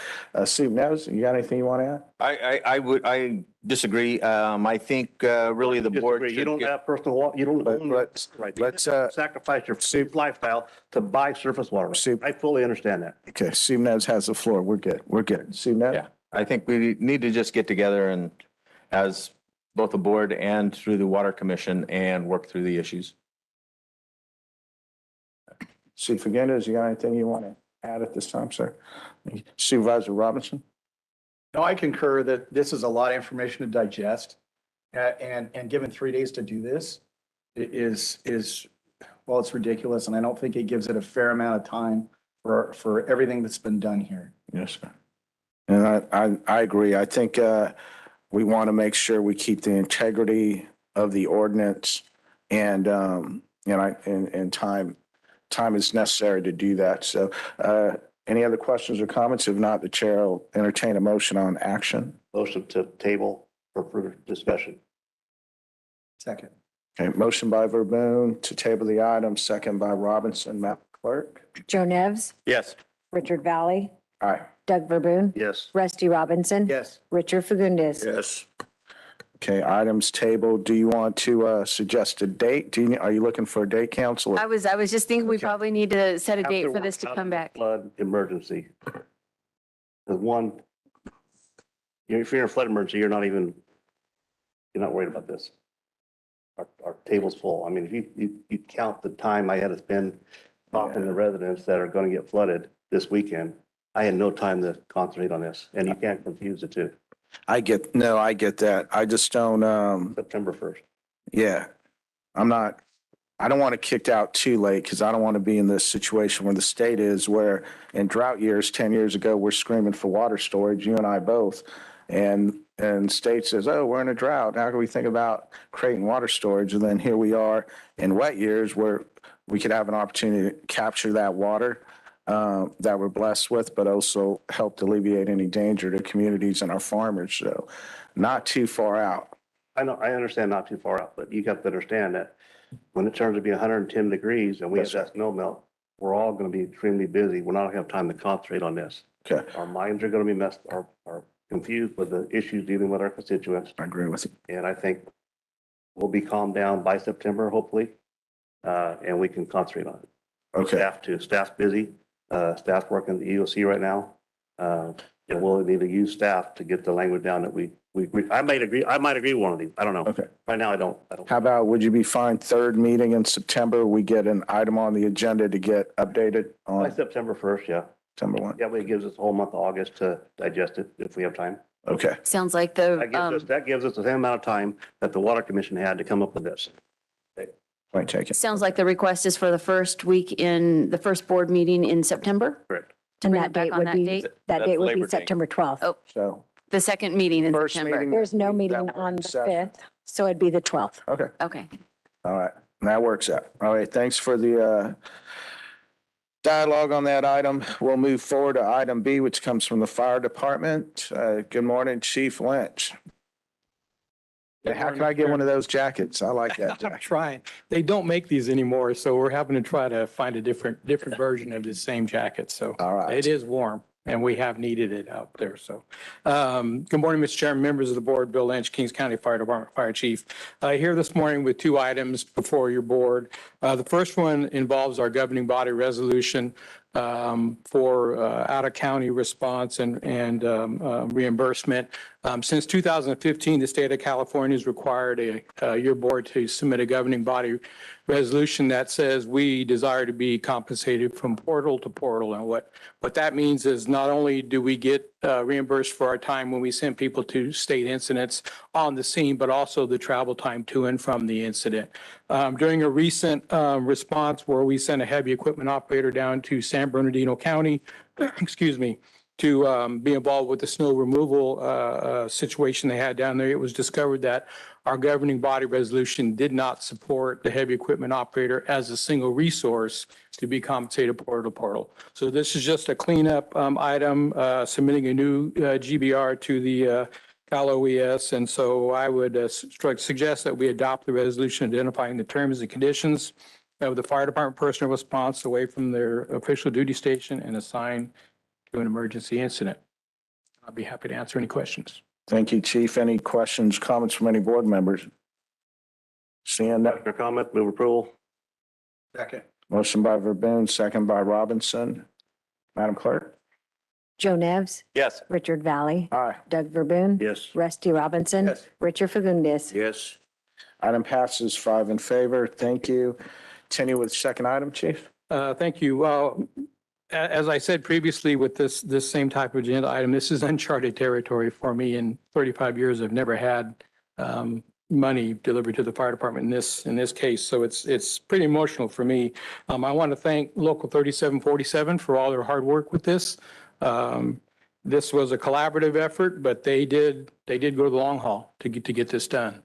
Steve Neves, you got anything you want to add? I disagree. I think really the board You should don't get, have personal water. You don't own Let's, right. let's, Sacrifice your lifestyle to buy surface water. I fully understand that. okay, Steve Neves has the floor. We're good. We're good. Steve Neves? yeah, I think we need to just get together and as both the board and through the Water Commission and work through the issues. Steve Fagundes, you got anything you want to add at this time, sir? Supervisor Robinson? No, I concur that this is a lot of information to digest. And given 3 days to do this is, well, it's ridiculous. And I don't think it gives it a fair amount of time for everything that's been done here. Yes, sir. And I agree. I think we want to make sure we keep the integrity of the ordinance and time is necessary to do that. So any other questions or comments? If not, the chair will entertain a motion on action. Motion to table for further discussion. Second. Okay, motion by Verboen to table the item, second by Robinson. Madam Clerk? Joe Nevs, Yes. Richard Valley, Aye. Doug Verboen, Yes. Rusty Robinson. Yes. Richard Fagundes. Yes. Okay, items tabled. Do you want to suggest a date? Are you looking for a date, council? I was just thinking we probably need to set a date for this to come back. Flood emergency. The one, if you're in a flood emergency, you're not worried about this. Our table's full. I mean, if you count the time I had to spend talking to residents that are going to get flooded this weekend, I had no time to concentrate on this, and you can't confuse the two. I get that. I just don't, September 1st. yeah. I don't want to kicked out too late because I don't want to be in this situation where the state is where in drought years, 10 years ago, we're screaming for water storage, you and I both. And state says, oh, we're in a drought. How can we think about creating water storage? And then here we are in wet years where we could have an opportunity to capture that water that we're blessed with, but also help alleviate any danger to communities and our farmers. So not too far out. I know, I understand not too far out, but you got to understand that when it turns to be 110 degrees and we have that snow melt, we're all going to be extremely busy. We're not going to have time to concentrate on this. Okay. Our minds are going to be are confused with the issues dealing with our constituents. I agree with you. And I think we'll be calmed down by September, hopefully, and we can concentrate on it. Okay. Staff's busy. Staff's working at the EOC right now. And we'll need to use staff to get the language down that we I might agree with one of these. I don't know. Okay. Right now, I don't. How about, would you be fine, third meeting in September, we get an item on the agenda to get updated By on September 1st, yeah. September 1? Yeah, but it gives us the whole month of August to digest it if we have time. Okay. Sounds like That gives us the same amount of time that the Water Commission had to come up with this. Point taken. sounds like the request is for the first board meeting in September? Correct. To And bring that it back date on would that be, date? that That's date would Labor be Day. September 12th. Oh. So The second meeting in first September. meeting. There's no meeting that on the session. 5th, so it'd be the 12th. Okay. Okay. All right. That works out. All right. Thanks for the dialogue on that item. We'll move forward to item B, which comes from the fire department. Good morning, Chief Lynch. How can I get one of those jackets? I like that I'm jacket. trying. They don't make these anymore, so we're having to try to find a different version of the same jacket. So All right. it is warm and we have needed it out there. So, good morning, Mr. Chairman, members of the board, Bill Lynch, Kings County Fire Department Fire Chief. Here this morning with two items before your board. The first one involves our governing body resolution for out-of-county response and reimbursement. Since 2015, the state of California has required your board to submit a governing body resolution that says we desire to be compensated from portal to portal. And what that means is not only do we get reimbursed for our time when we send people to state incidents on the scene, but also the travel time to and from the incident. During a recent response where we sent a heavy equipment operator down to San Bernardino County, excuse me, to be involved with the snow removal situation they had down there, it was discovered that our governing body resolution did not support the heavy equipment operator as a single resource to be compensated portal to portal. So this is just a cleanup item, submitting a new GBR to the Cal OES. And so I would suggest that we adopt the resolution identifying the terms and conditions of the fire department personnel response away from their official duty station and assign to an emergency incident. I'll be happy to answer any questions. Thank you, Chief. Any questions, comments from any board members? Seeing that, No comment, move approval. Second. motion by Verboen, second by Robinson. Madam Clerk? Joe Nevs, Yes. Richard Valley, Aye. Doug Verboen, Yes. Rusty Robinson, Yes. Richard Fagundes. Yes. Item passes 5 in favor. Thank you. Continue with second item, Chief. Thank you. Well, as I said previously with this same type of agenda item, this is uncharted territory for me. In 35 years, I've never had money delivered to the fire department in this case. So it's pretty emotional for me. I want to thank Local 3747 for all their hard work with this. This was a collaborative effort, but they did go the long haul to get this done.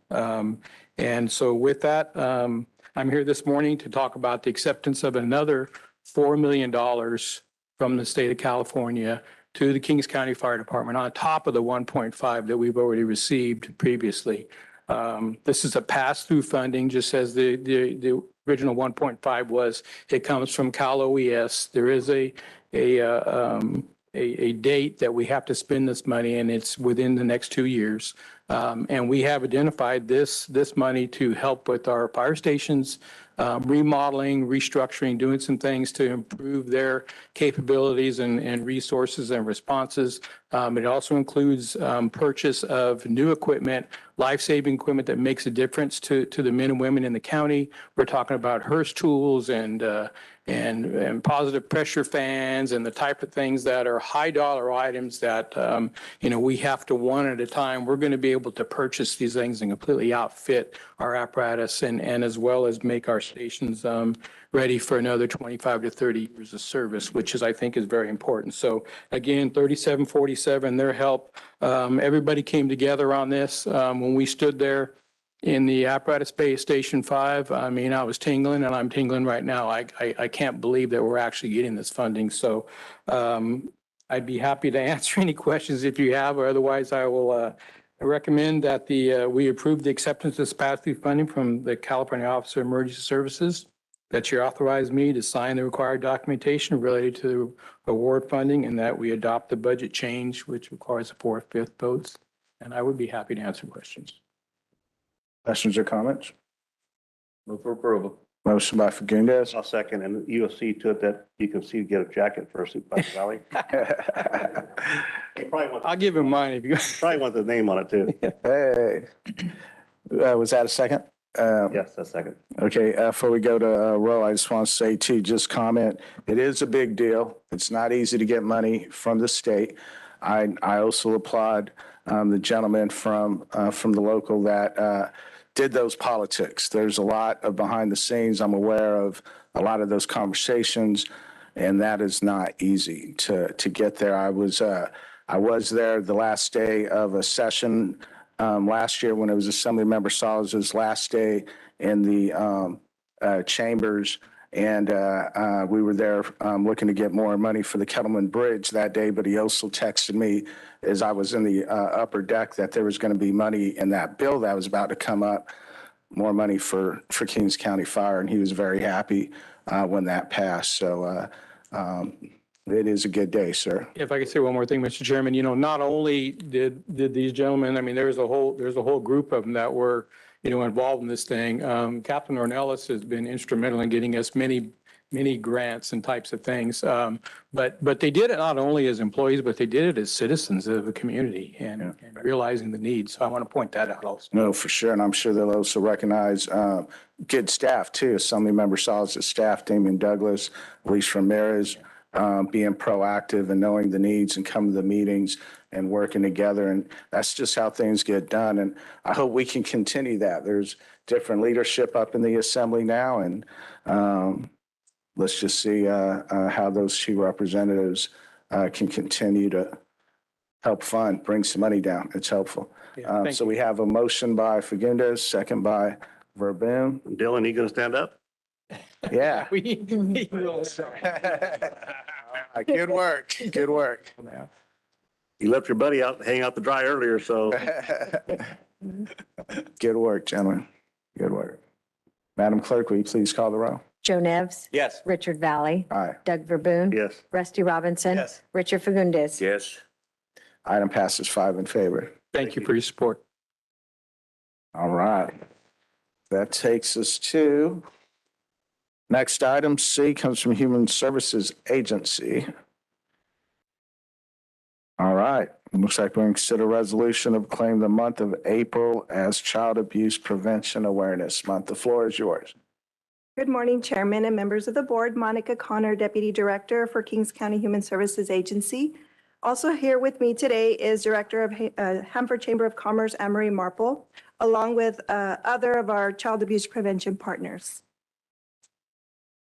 And so with that, I'm here this morning to talk about the acceptance of another $4 million from the state of California to the Kings County Fire Department on top of the 1.5 that we've already received previously. This is a pass-through funding, just as the original 1.5 was. It comes from Cal OES. There is a date that we have to spend this money, and it's within the next 2 years. And we have identified this money to help with our fire stations, remodeling, restructuring, doing some things to improve their capabilities and resources and responses. It also includes purchase of new equipment, life-saving equipment that makes a difference to the men and women in the county. We're talking about Hearst tools and positive pressure fans and the type of things that are high dollar items that, we have to one at a time. We're going to be able to purchase these things and completely outfit our apparatus and as well as make our stations ready for another 25 to 30 years of service, which I think is very important. So again, 3747, their help, everybody came together on this. When we stood there in the apparatus bay at Station 5, I mean, I was tingling and I'm tingling right now. I can't believe that we're actually getting this funding. So I'd be happy to answer any questions if you have, or otherwise I will recommend that we approve the acceptance of this pass-through funding from the California Office of Emergency Services, that you authorize me to sign the required documentation related to award funding, and that we adopt the budget change, which requires a 4/5 votes. And I would be happy to answer questions. Questions or comments? Move for approval. Motion by Fagundes. I'll second, and you'll see to it that you can see, get a jacket for Supervisor Valley. I'll give him mine if you. Probably want the name on it too. Hey, was that a second? Yes, that's second. Okay, before we go to roll, I just want to say too, just comment, it is a big deal. It's not easy to get money from the state. I also applaud the gentleman from the local that did those politics. There's a lot of behind the scenes. I'm aware of a lot of those conversations, and that is not easy to get there. I was there the last day of a session last year when it was Assemblymember Salas' last day in the chambers. And we were there looking to get more money for the Kettleman Bridge that day, but he also texted me as I was in the upper deck that there was going to be money in that bill that was about to come up, more money for Kings County Fire, and he was very happy when that passed. So it is a good day, sir. If I could say one more thing, Mr. Chairman, not only did these gentlemen, I mean, there's a whole group of them that were, involved in this thing. Captain Ornelas has been instrumental in getting us many many grants and types of things. But they did it not only as employees, but they did it as citizens of the community and realizing the needs. So I want to point that out also. No, for sure. And I'm sure they'll also recognize good staff too. Assemblymember Salas' staff, Damian Douglas, Elise Ramirez, being proactive and knowing the needs and coming to the meetings and working together. And that's just how things get done. And I hope we can continue that. There's different leadership up in the assembly now. And let's just see how those two representatives can continue to help fund, bring some money down. It's helpful. Yeah, So we have a motion by Fagundes, second by Verboen. Dylan, you gonna stand up? Yeah. We Good work. Good work. You left your buddy out, hang out to dry earlier, so. Good work, gentlemen. Good work. Madam Clerk, will you please call the roll? Joe Nevs. Yes. Richard Valley. Aye. Doug Verboen. Yes. Rusty Robinson. Yes. Richard Fagundes. Yes. Item passes 5 in favor. Thank you for your support. All right. That takes us to next item, C, comes from Human Services Agency. All right. Looks like we're going to consider a resolution of claim the month of April as Child Abuse Prevention Awareness Month. The floor is yours. Good morning, Chairman and members of the board. Monica Connor, Deputy Director for Kings County Human Services Agency. Also here with me today is Director of Hanford Chamber of Commerce, Anne-Marie Marple, along with other of our child abuse prevention partners.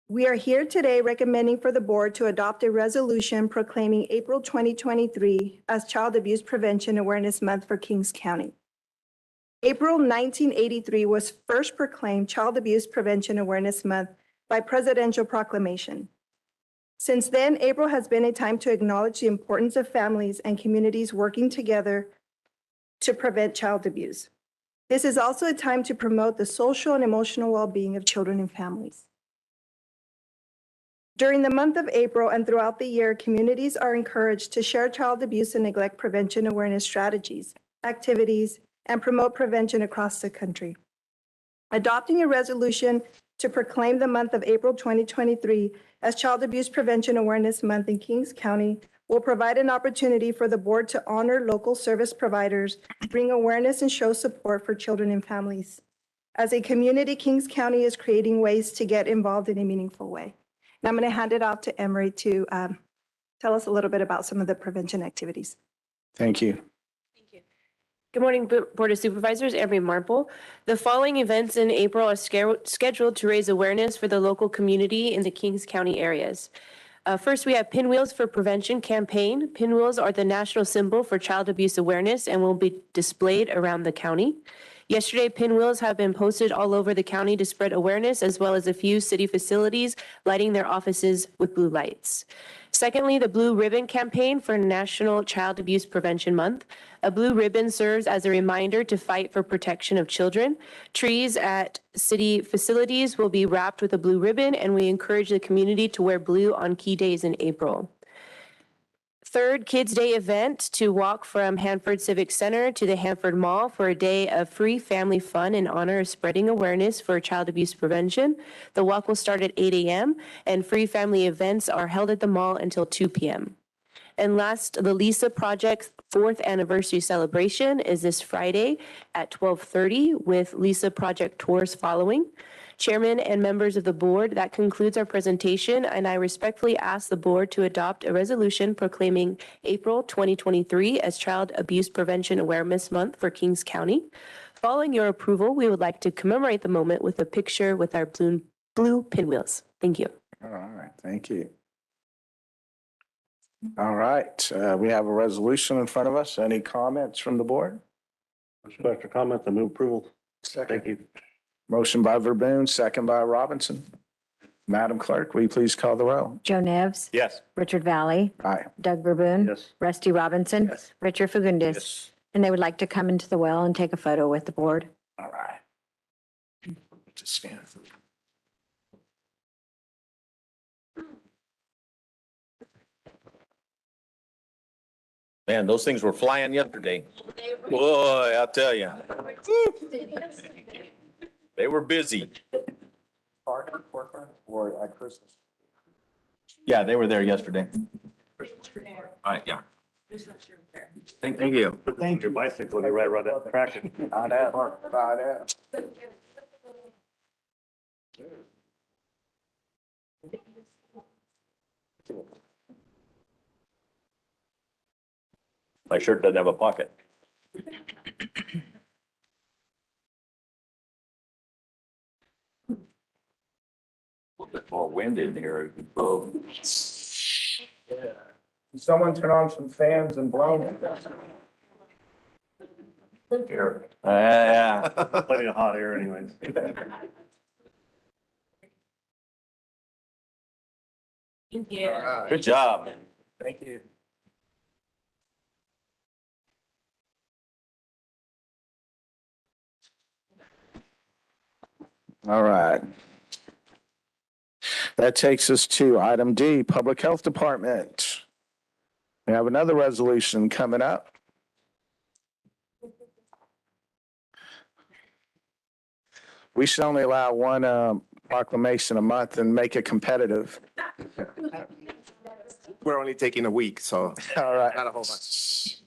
We are here today recommending for the board to adopt a resolution proclaiming April 2023 as Child Abuse Prevention Awareness Month for Kings County. April 1983 was first proclaimed Child Abuse Prevention Awareness Month by presidential proclamation. Since then, April has been a time to acknowledge the importance of families and communities working together to prevent child abuse. This is also a time to promote the social and emotional well-being of children and families. During the month of April and throughout the year, communities are encouraged to share child abuse and neglect prevention awareness strategies, activities, and promote prevention across the country. Adopting a resolution to proclaim the month of April 2023 as Child Abuse Prevention Awareness Month in Kings County will provide an opportunity for the board to honor local service providers, bring awareness, and show support for children and families. As a community, Kings County is creating ways to get involved in a meaningful way. Now I'm going to hand it off to Emery to tell us a little bit about some of the prevention activities. Thank you. Good morning, Board of Supervisors, Emery Marple. The following events in April are scheduled to raise awareness for the local community in the Kings County areas. First, we have Pinwheels for Prevention campaign. Pinwheels are the national symbol for child abuse awareness and will be displayed around the county. Yesterday, pinwheels have been posted all over the county to spread awareness, as well as a few city facilities lighting their offices with blue lights. Secondly, the Blue Ribbon campaign for National Child Abuse Prevention Month. A blue ribbon serves as a reminder to fight for protection of children. Trees at city facilities will be wrapped with a blue ribbon, and we encourage the community to wear blue on key days in April. Third, Kids Day event to walk from Hanford Civic Center to the Hanford Mall for a day of free family fun in honor of spreading awareness for child abuse prevention. The walk will start at 8 a.m. and free family events are held at the mall until 2 p.m. And last, the Lisa Project's 4th anniversary celebration is this Friday at 12:30 with Lisa Project tours following. Chairman and members of the board, that concludes our presentation, and I respectfully ask the board to adopt a resolution proclaiming April 2023 as Child Abuse Prevention Awareness Month for Kings County. Following your approval, we would like to commemorate the moment with a picture with our blue pinwheels. Thank you. All right, thank you. All right, we have a resolution in front of us. Any comments from the board? Special comment, I move approval. Thank you. Motion by Verboen, second by Robinson. Madam Clerk, will you please call the roll? Joe Nevs. Yes. Richard Valley. Aye. Doug Verboen. Yes. Rusty Robinson. Yes. Richard Fagundes. Yes. And they would like to come into the well and take a photo with the board. All right. Just stand. Man, those things were flying yesterday. Boy, I'll tell you. They were busy. Or at Christmas. Yeah, they were there yesterday. All right, yeah. Thank you. Thank your bicycle, you're right around that track. Not that, not that. My shirt doesn't have a pocket. A little bit more wind in here. Oh. Someone turn on some fans and blow them. Yeah. Plenty of hot air anyways. Good job. Thank you. All right. That takes us to item D, Public Health Department. We have another resolution coming up. We should only allow one proclamation a month and make it competitive. We're only taking a week, so All right. not a whole bunch.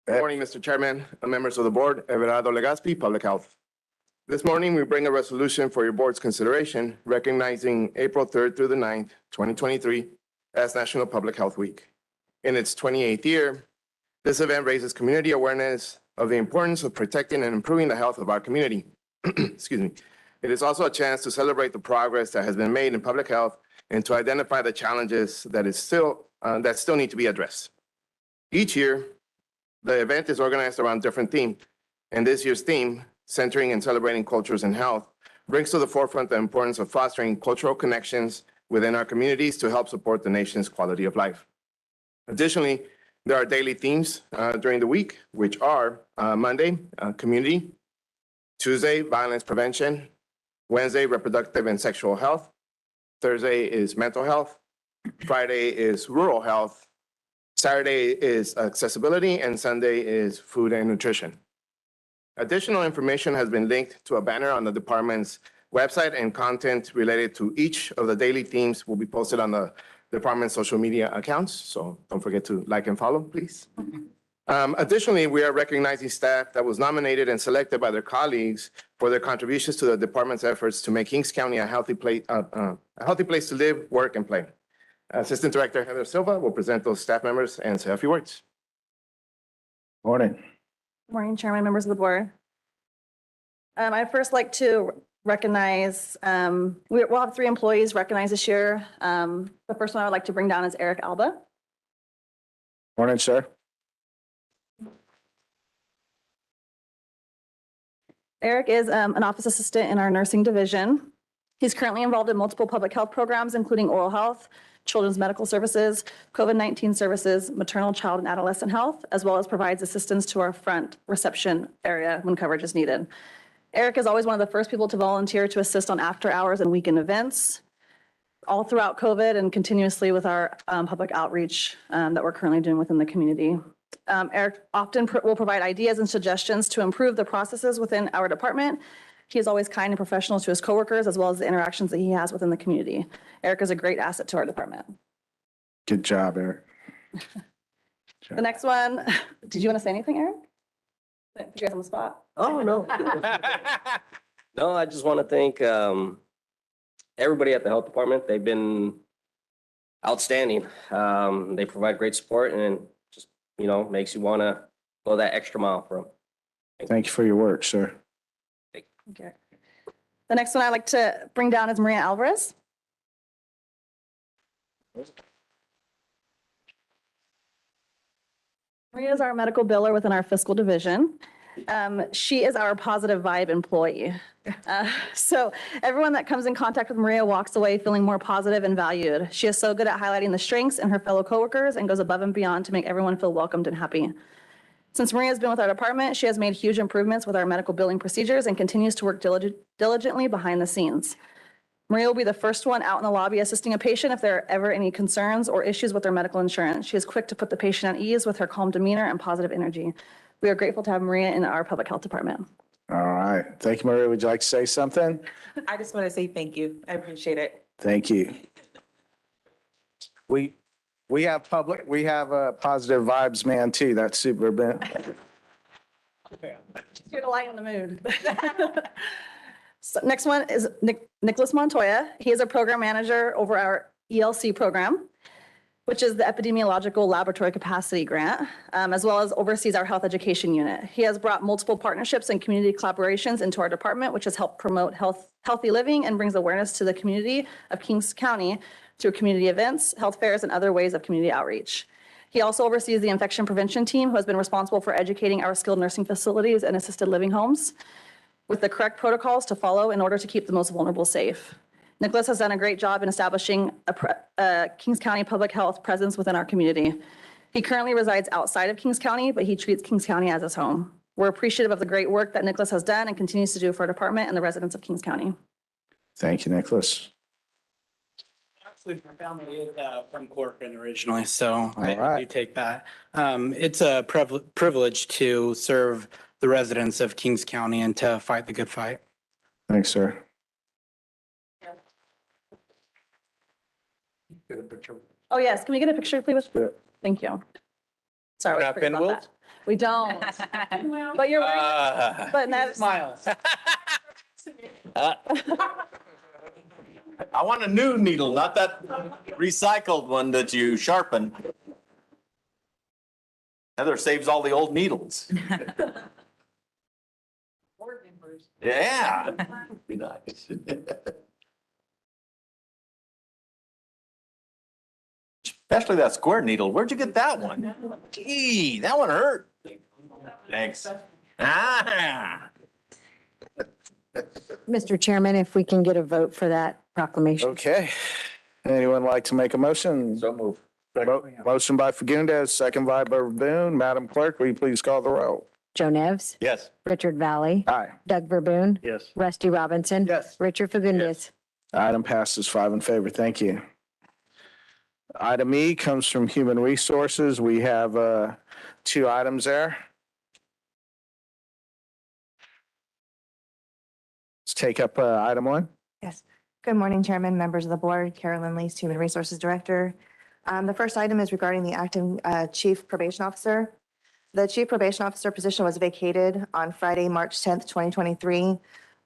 Good morning, Mr. Chairman and members of the board. Everardo Legaspi, Public Health. This morning, we bring a resolution for your board's consideration recognizing April 3rd through the 9th, 2023 as National Public Health Week. In its 28th year, this event raises community awareness of the importance of protecting and improving the health of our community. Excuse me. It is also a chance to celebrate the progress that has been made in public health and to identify the challenges that still need to be addressed. Each year, the event is organized around different themes, and this year's theme, centering and celebrating cultures and health, brings to the forefront the importance of fostering cultural connections within our communities to help support the nation's quality of life. Additionally, there are daily themes during the week, which are Monday, community, Tuesday, violence prevention, Wednesday, reproductive and sexual health, Thursday is mental health, Friday is rural health, Saturday is accessibility, and Sunday is food and nutrition. Additional information has been linked to a banner on the department's website, and content related to each of the daily themes will be posted on the department's social media accounts. So don't forget to like and follow, please. Additionally, we are recognizing staff that was nominated and selected by their colleagues for their contributions to the department's efforts to make Kings County a healthy place to live, work, and play. Assistant Director Heather Silva will present those staff members and say a few words. Morning. Morning, Chairman, members of the board. I'd first like to recognize, we'll have 3 employees recognized this year. The first one I would like to bring down is Eric Alba. Morning, sir. Eric is an office assistant in our nursing division. He's currently involved in multiple public health programs, including oral health, children's medical services, COVID-19 services, maternal, child, and adolescent health, as well as provides assistance to our front reception area when coverage is needed. Eric is always one of the first people to volunteer to assist on after hours and weekend events, all throughout COVID and continuously with our public outreach that we're currently doing within the community. Eric often will provide ideas and suggestions to improve the processes within our department. He is always kind and professional to his coworkers, as well as the interactions that he has within the community. Eric is a great asset to our department. Good job, Eric. The next one, did you want to say anything, Eric? Put you guys on the spot. Oh, no. No, I just want to thank everybody at the health department. They've been outstanding. They provide great support and just, makes you want to go that extra mile for them. Thank you for your work, sir. Okay. The next one I'd like to bring down is Maria Alvarez. Maria is our medical biller within our fiscal division. She is our positive vibe employee. So everyone that comes in contact with Maria walks away feeling more positive and valued. She is so good at highlighting the strengths in her fellow coworkers and goes above and beyond to make everyone feel welcomed and happy. Since Maria has been with our department, she has made huge improvements with our medical billing procedures and continues to work diligently behind the scenes. Maria will be the first one out in the lobby assisting a patient if there are ever any concerns or issues with their medical insurance. She is quick to put the patient at ease with her calm demeanor and positive energy. We are grateful to have Maria in our public health department. All right. Thank you, Maria. Would you like to say something? I just want to say thank you. I appreciate it. Thank you. We have a positive vibes man too. That's super, Ben. Here to lighten the mood. So next one is Nicholas Montoya. He is a program manager over our ELC program, which is the Epidemiological Laboratory Capacity Grant, as well as oversees our health education unit. He has brought multiple partnerships and community collaborations into our department, which has helped promote healthy living and brings awareness to the community of Kings County through community events, health fairs, and other ways of community outreach. He also oversees the infection prevention team, who has been responsible for educating our skilled nursing facilities and assisted living homes with the correct protocols to follow in order to keep the most vulnerable safe. Nicholas has done a great job in establishing a Kings County public health presence within our community. He currently resides outside of Kings County, but he treats Kings County as his home. We're appreciative of the great work that Nicholas has done and continues to do for our department and the residents of Kings County. Thank you, Nicholas. Actually, my family is from Corcoran originally, so I right. do take that. It's a privilege to serve the residents of Kings County and to fight the good fight. Thanks, sir. Oh, yes. Can we get a picture, please? Yeah. Thank you. Sorry. We're we not forgot about pinwheels? that. We don't. But you're wearing, but that Smiles. I want a new needle, not that recycled one that you sharpen. Heather saves all the old needles. Yeah. Be nice. Especially that square needle. Where'd you get that one? Gee, that one hurt. Thanks. Ah. Mr. Chairman, if we can get a vote for that proclamation. Okay. Anyone like to make a motion? So move. Motion by Fagundes, second by Verboen. Madam Clerk, will you please call the roll? Joe Nevs. Yes. Richard Valley. Aye. Doug Verboen. Yes. Rusty Robinson. Yes. Richard Fagundes. Item passes 5 in favor. Thank you. Item E comes from Human Resources. We have 2 items there. Let's take up item 1. Yes. Good morning, Chairman, members of the board. Carolyn Least, Human Resources Director. The first item is regarding the acting Chief Probation Officer. The Chief Probation Officer position was vacated on Friday, March 10th, 2023.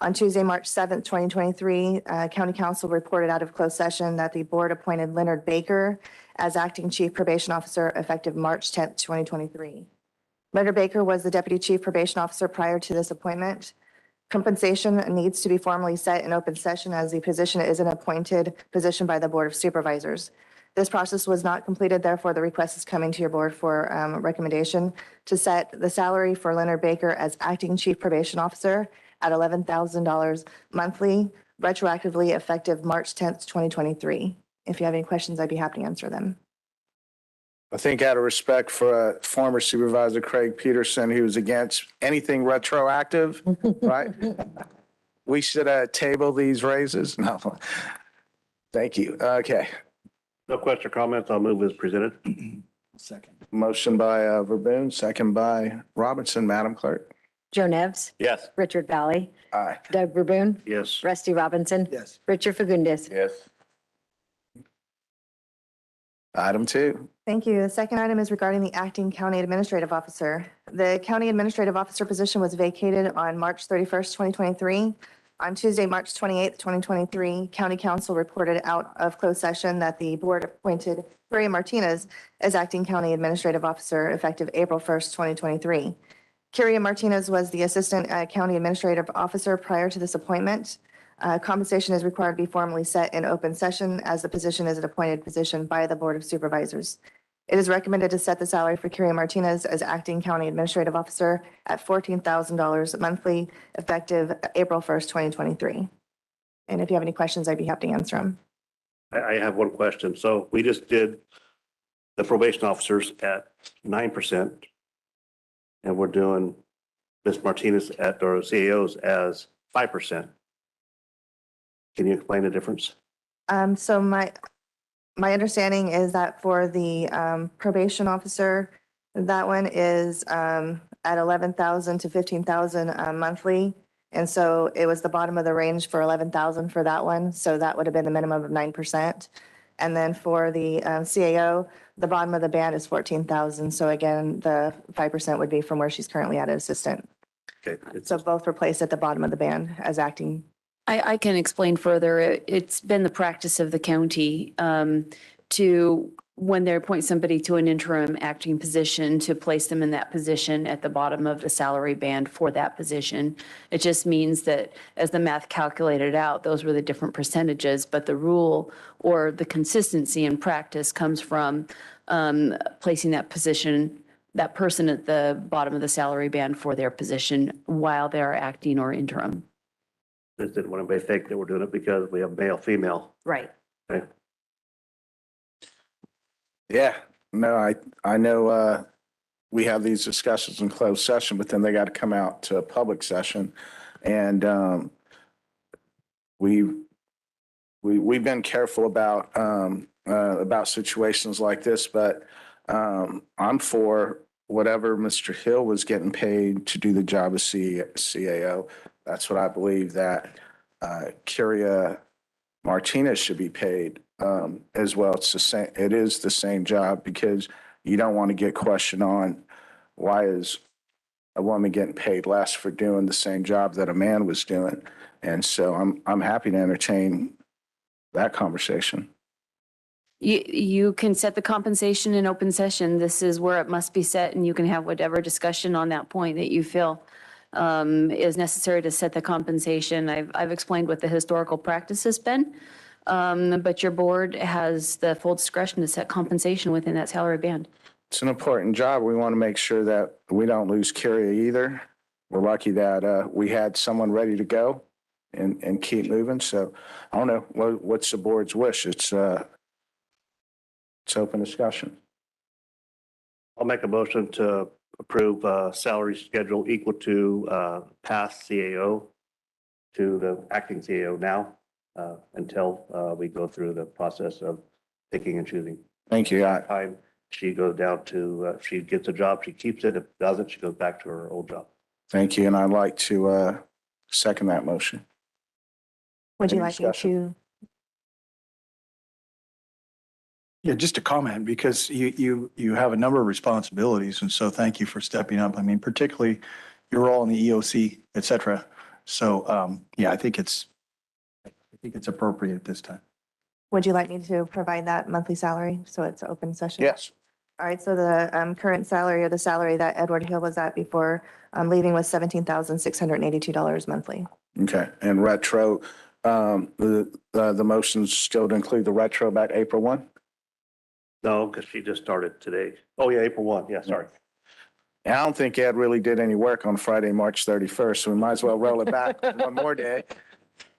On Tuesday, March 7th, 2023, County Council reported out of closed session that the board appointed Leonard Baker as acting Chief Probation Officer effective March 10th, 2023. Leonard Baker was the Deputy Chief Probation Officer prior to this appointment. Compensation needs to be formally set in open session as the position is an appointed position by the Board of Supervisors. This process was not completed, therefore the request is coming to your board for recommendation to set the salary for Leonard Baker as acting Chief Probation Officer at $11,000 monthly, retroactively effective March 10th, 2023. If you have any questions, I'd be happy to answer them. I think out of respect for former Supervisor Craig Peterson, who was against anything retroactive, right? We should table these raises. No. Thank you. Okay. No question or comments. I'll move as presented. Second. Motion by Verboen, second by Robinson. Madam Clerk. Joe Nevs. Yes. Richard Valley. Aye. Doug Verboen. Yes. Rusty Robinson. Yes. Richard Fagundes. Yes. Item 2. Thank you. The second item is regarding the acting County Administrative Officer. The County Administrative Officer position was vacated on March 31st, 2023. On Tuesday, March 28th, 2023, County Council reported out of closed session that the board appointed Maria Martinez as acting County Administrative Officer effective April 1st, 2023. Kyria Martinez was the Assistant County Administrative Officer prior to this appointment. Compensation is required to be formally set in open session as the position is an appointed position by the Board of Supervisors. It is recommended to set the salary for Kyria Martinez as acting County Administrative Officer at $14,000 monthly, effective April 1st, 2023. And if you have any questions, I'd be happy to answer them. I have one question. So we just did the probation officers at 9%. And we're doing Ms. Martinez at, or CAOs as 5%. Can you explain the difference? So my understanding is that for the probation officer, that one is at 11,000 to 15,000 monthly. And so it was the bottom of the range for 11,000 for that one. So that would have been the minimum of 9%. And then for the CAO, the bottom of the band is 14,000. So again, the 5% would be from where she's currently at assistant. Okay. So both were placed at the bottom of the band as acting. I can explain further. It's been the practice of the county to, when they appoint somebody to an interim acting position, to place them in that position at the bottom of the salary band for that position. It just means that as the math calculated out, those were the different percentages, but the rule or the consistency in practice comes from placing that position, that person at the bottom of the salary band for their position while they're acting or interim. Just didn't want anybody to think that we're doing it because we have male, female. Right. Okay. Yeah, no, I know, we have these discussions in closed session, but then they got to come out to a public session. And, we've been careful about situations like this, but, I'm for whatever Mr. Hill was getting paid to do the job of CAO. That's what I believe that, Kyria Martinez should be paid as well. It's the same. It is the same job, because you don't want to get questioned on why is a woman getting paid less for doing the same job that a man was doing. And so I'm happy to entertain that conversation. You can set the compensation in open session. This is where it must be set, and you can have whatever discussion on that point that you feel is necessary to set the compensation. I've explained what the historical practice has been, but your board has the full discretion to set compensation within that salary band. It's an important job. We want to make sure that we don't lose Kyria either. We're lucky that we had someone ready to go and keep moving. So I don't know, what's the board's wish? It's open discussion. I'll make a motion to approve salary schedule equal to past CAO to the acting CAO now until we go through the process of picking and choosing. Thank you. Time she goes down to, if she gets a job, she keeps it. If doesn't, she goes back to her old job. Thank you. And I'd like to second that motion. Would you Any like me discussion? to? Yeah, just a comment, because you have a number of responsibilities, and so thank you for stepping up. I mean, particularly your role in the EOC, et cetera. So, yeah, I think it's appropriate at this time. Would you like me to provide that monthly salary? So it's open session? Yes. All right, so the current salary, or the salary that Edward Hill was at before leaving, was $17,682 monthly. Okay. And retro, the motion's still to include the retro back April 1? No, because she just started today. Oh, yeah, April 1. Yeah, sorry. And I don't think Ed really did any work on Friday, March 31st, so we might as well roll it back one more day.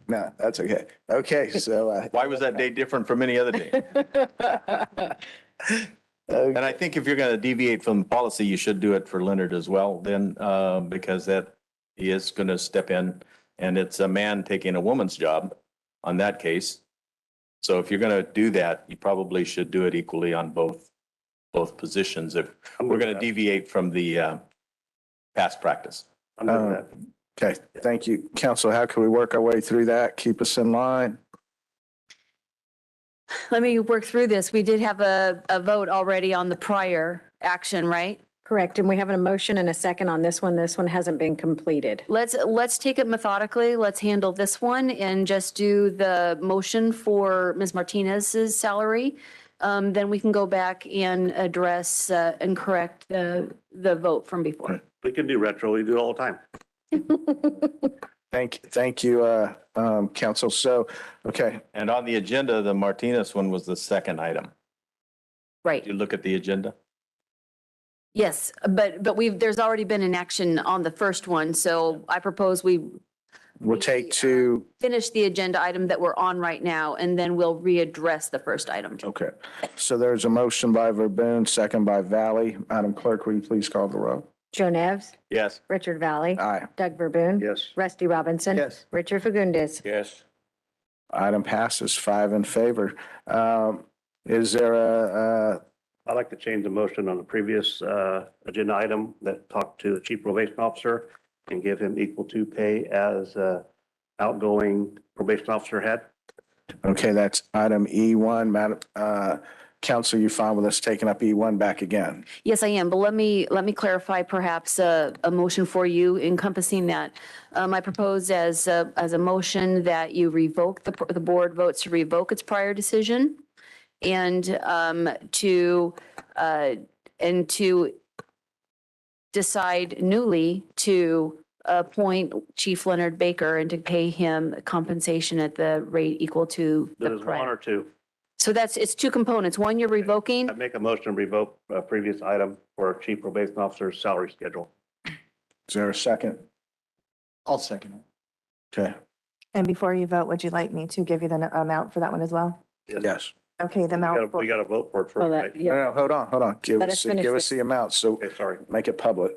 No, that's okay. Okay, so. Why was that day different from any other day? And I think if you're going to deviate from policy, you should do it for Leonard as well then, because that he is going to step in, and it's a man taking a woman's job on that case. So if you're going to do that, you probably should do it equally on both positions if we're going to deviate from the past practice. I'm good with that. Okay, thank you. Council, how can we work our way through that? Keep us in line? Let me work through this. We did have a vote already on the prior action, right? Correct. And we have a motion and a second on this one. This one hasn't been completed. Let's take it methodically. Let's handle this one and just do the motion for Ms. Martinez's salary. Then we can go back and address and correct the vote from before. We can do retro. We do it all the time. Thank you, council. So, okay. And on the agenda, the Martinez one was the second item. Right. You look at the agenda. Yes, but there's already been an action on the first one, so I propose We'll take to. finish the agenda item that we're on right now, and then we'll readdress the first item. Okay. So there's a motion by Verboen, second by Valley. Madam Clerk, will you please call the roll? Joe Nevs. Yes. Richard Valley. Aye. Doug Verboen. Yes. Rusty Robinson. Yes. Richard Fagundes. Yes. Item passes 5 in favor. Is there I'd like to change the motion on the previous agenda item that talked to the chief probation officer and give him equal to pay as outgoing probation officer had. Okay, that's item E1. Madam, Council, you fine with us taking up E1 back again? Yes, I am, but let me clarify perhaps a motion for you encompassing that. I propose as a motion that you revoke, the board votes to revoke its prior decision and to decide newly to appoint Chief Leonard Baker and to pay him compensation at the rate equal to the There's one prior. or two. So it's two components. One, you're revoking. I make a motion to revoke a previous item for Chief Probation Officer's salary schedule. Is there a second? I'll second it. Okay, And before you vote, would you like me to give you the amount for that one as well? yes. Okay, the amount. We got to vote for it first, right? No, hold on. Give Let us, us finish give us this. the amount, so Okay, sorry. make it public.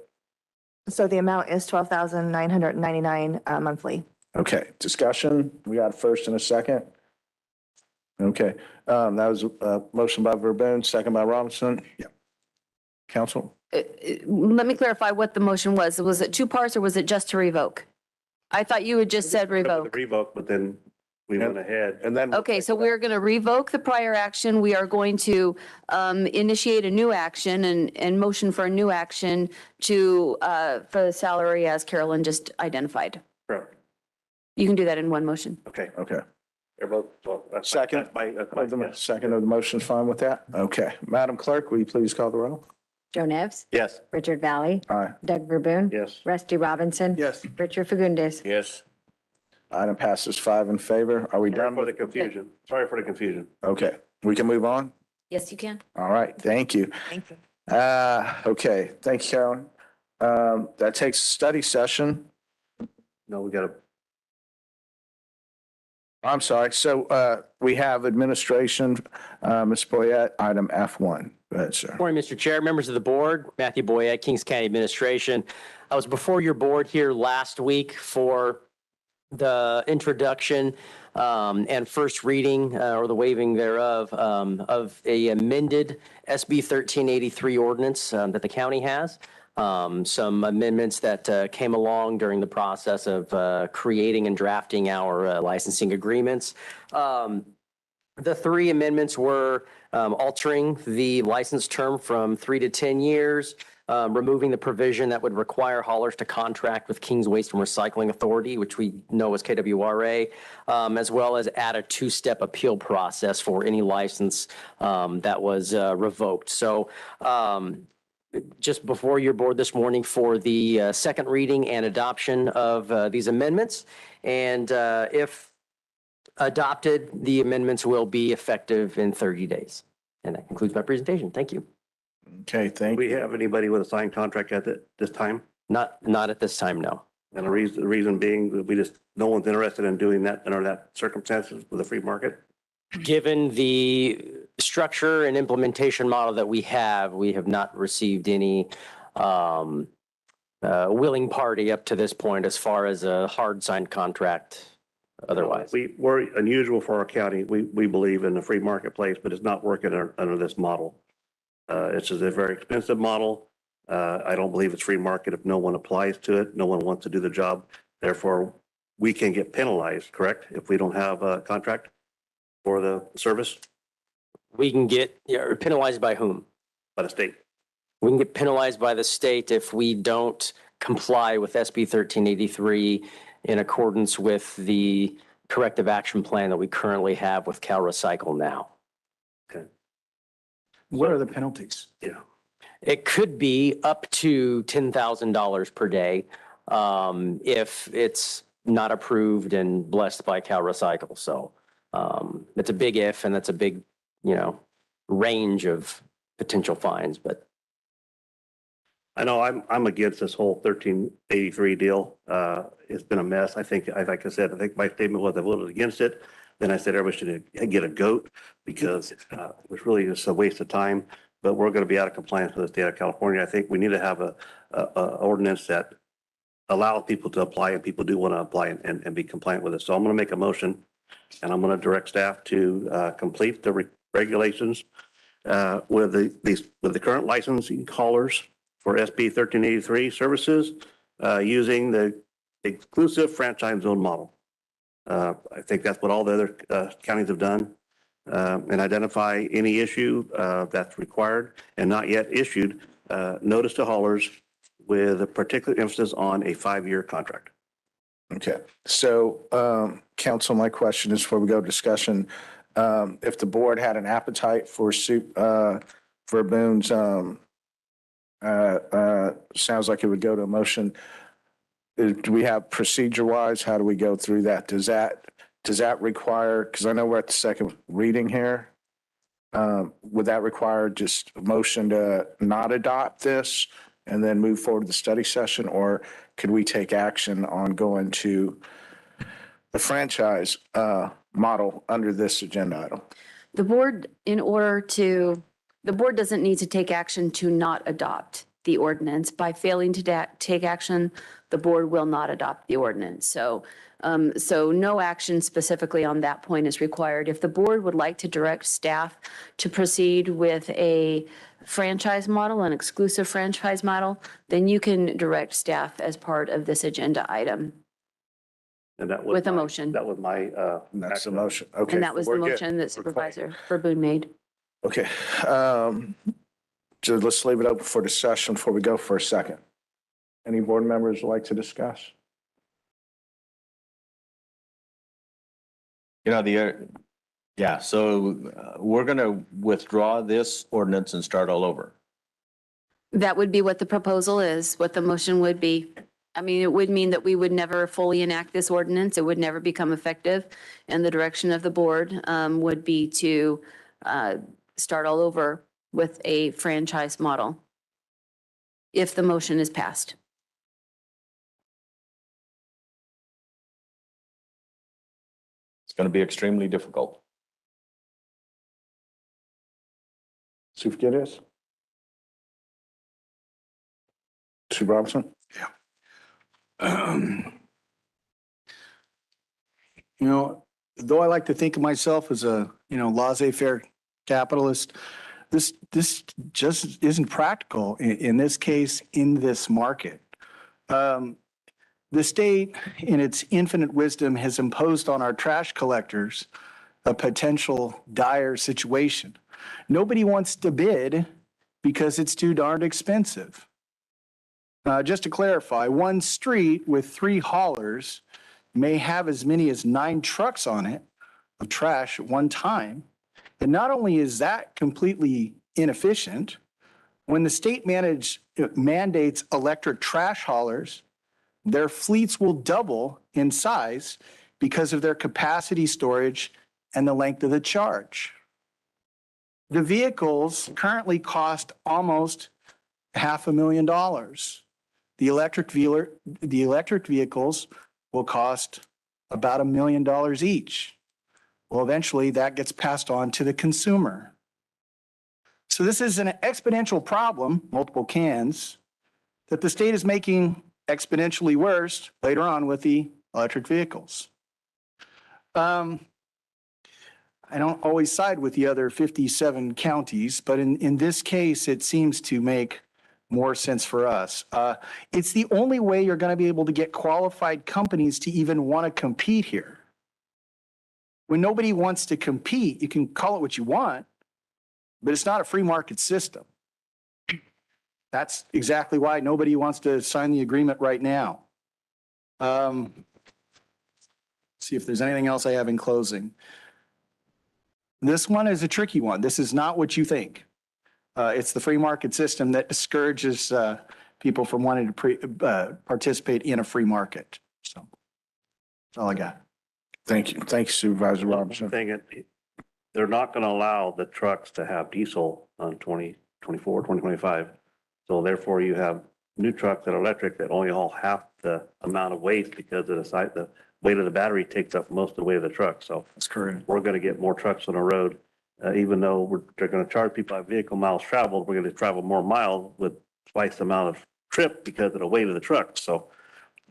So the amount is 12,999 monthly. Okay, discussion. We got a first and a second. Okay, that was a motion by Verboen, second by Robinson. Yeah. Council? Let me clarify what the motion was. Was it two parts or was it just to revoke? I thought you had just said revoke. Revoke, but then we went ahead. And then. Okay, so we're going to revoke the prior action. We are going to initiate a new action and motion for a new action to, for the salary as Carolyn just identified. Correct. You can do that in one motion. Okay. Okay. Second. Second of the motion, fine with that? Okay. Madam Clerk, will you please call the roll? Joe Nevs. Yes. Richard Valley. Aye. Doug Verboen. Yes. Rusty Robinson. Yes. Richard Fagundes. Yes. Item passes 5 in favor. Are we Sorry done? for the confusion. Sorry for the confusion. Okay, we can move on? Yes, you can. All right, thank you. Thank you. Okay, thank you, Carolyn. That takes study session. No, we got to. I'm sorry. So we have administration, Ms. Boyette, item F1. Go ahead, sir. Morning, Mr. Chair, members of the board, Matthew Boyette, Kings County Administration. I was before your board here last week for the introduction and first reading or the waiving thereof of a amended SB 1383 ordinance that the county has. Some amendments that came along during the process of creating and drafting our licensing agreements. The three amendments were altering the license term from 3 to 10 years, removing the provision that would require haulers to contract with Kings Waste and Recycling Authority, which we know as KWRA, as well as add a two-step appeal process for any license that was revoked. So just before your board this morning for the second reading and adoption of these amendments. And if adopted, the amendments will be effective in 30 days. And that concludes my presentation. Thank you. Okay, thank Do you. we have anybody with a signed contract at this time? Not at this time, no. And the reason being that no one's interested in doing that under that circumstances with a free market? Given the structure and implementation model that we have not received any willing party up to this point as far as a hard signed contract otherwise. We're unusual for our county. We believe in the free marketplace, but it's not working under this model. It's just a very expensive model. I don't believe it's free market if no one applies to it. No one wants to do the job. Therefore, we can get penalized, correct? If we don't have a contract for the service? We can get penalized by whom? By the state. We can get penalized by the state if we don't comply with SB 1383 in accordance with the corrective action plan that we currently have with Cal Recycle now. Okay. What are the penalties? Yeah. It could be up to $10,000 per day if it's not approved and blessed by Cal Recycle. So it's a big if, and that's a big, range of potential fines, but. I know I'm against this whole 1383 deal. It's been a mess. I think my statement was I voted against it. Then I said everybody should get a goat because it was really just a waste of time. But we're going to be out of compliance with the state of California. I think we need to have a ordinance that allows people to apply, and people do want to apply and be compliant with it. So I'm going to make a motion, and I'm going to direct staff to complete the regulations with the current licensing haulers for SB 1383 services using the exclusive franchise zone model. I think that's what all the other counties have done. And identify any issue that's required and not yet issued notice to haulers with a particular emphasis on a 5-year contract. Okay, so, council, my question is before we go to discussion, if the board had an appetite for Boone's, sounds like it would go to a motion. Do we have procedure-wise, how do we go through that? Does that require, because I know we're at the second reading here, would that require just a motion to not adopt this and then move forward to the study session? Or could we take action on going to the franchise model under this agenda item? The board, the board doesn't need to take action to not adopt the ordinance. By failing to take action, the board will not adopt the ordinance. So no action specifically on that point is required. If the board would like to direct staff to proceed with a franchise model, an exclusive franchise model, then you can direct staff as part of this agenda item. And that was with a motion. That was my. That's the motion. Okay. And that was the we're good. motion that Supervisor Boone made. Okay, so let's leave it open for discussion before we go for a second. Any board members would like to discuss? You know, so we're going to withdraw this ordinance and start all over. That would be what the proposal is, what the motion would be. I mean, it would mean that we would never fully enact this ordinance. It would never become effective. And the direction of the board would be to start all over with a franchise model if the motion is passed. It's going to be extremely difficult. Supervisors? Sue Robinson? You know, though I like to think of myself as a, laissez-faire capitalist, this just isn't practical in this case, in this market. The state, in its infinite wisdom, has imposed on our trash collectors a potential dire situation. Nobody wants to bid because it's too darned expensive. Just to clarify, one street with 3 haulers may have as many as 9 trucks on it of trash at one time. And not only is that completely inefficient, when the state mandates electric trash haulers, their fleets will double in size because of their capacity storage and the length of the charge. The vehicles currently cost almost $500,000. The electric vehicles will cost about $1 million each. Well, eventually that gets passed on to the consumer. So this is an exponential problem, multiple cans, that the state is making exponentially worse later on with the electric vehicles. I don't always side with the other 57 counties, but in this case, it seems to make more sense for us. It's the only way you're going to be able to get qualified companies to even want to compete here. When nobody wants to compete, you can call it what you want, but it's not a free market system. That's exactly why nobody wants to sign the agreement right now. See if there's anything else I have in closing. This one is a tricky one. This is not what you think. It's the free market system that discourages people from wanting to participate in a free market. So that's all I got. Thank you. Thank you, Supervisor Robinson. They're not going to allow the trucks to have diesel on 2024, 2025. So therefore you have new trucks that are electric that only haul half the amount of weight because of the weight of the battery takes up most of the weight of the truck. So that's correct. We're going to get more trucks on the road, even though they're going to charge people by vehicle miles traveled. We're going to travel more miles with twice the amount of trip because of the weight of the truck. So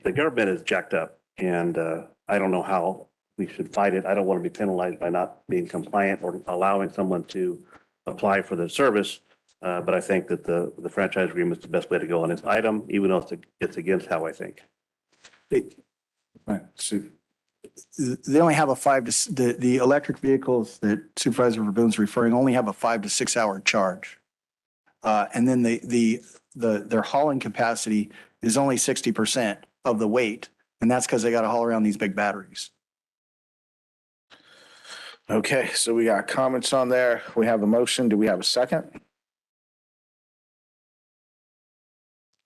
the government is jacked up, and I don't know how we should fight it. I don't want to be penalized by not being compliant or allowing someone to apply for the service. But I think that the franchise agreement is the best way to go on this item, even though it's against how I think. Right, Sue. they only have a the electric vehicles that Supervisor Verboen's referring only have a 5 to 6 hour charge. And then their hauling capacity is only 60% of the weight. And that's because they got to haul around these big batteries. Okay, so we got comments on there. We have a motion. Do we have a second?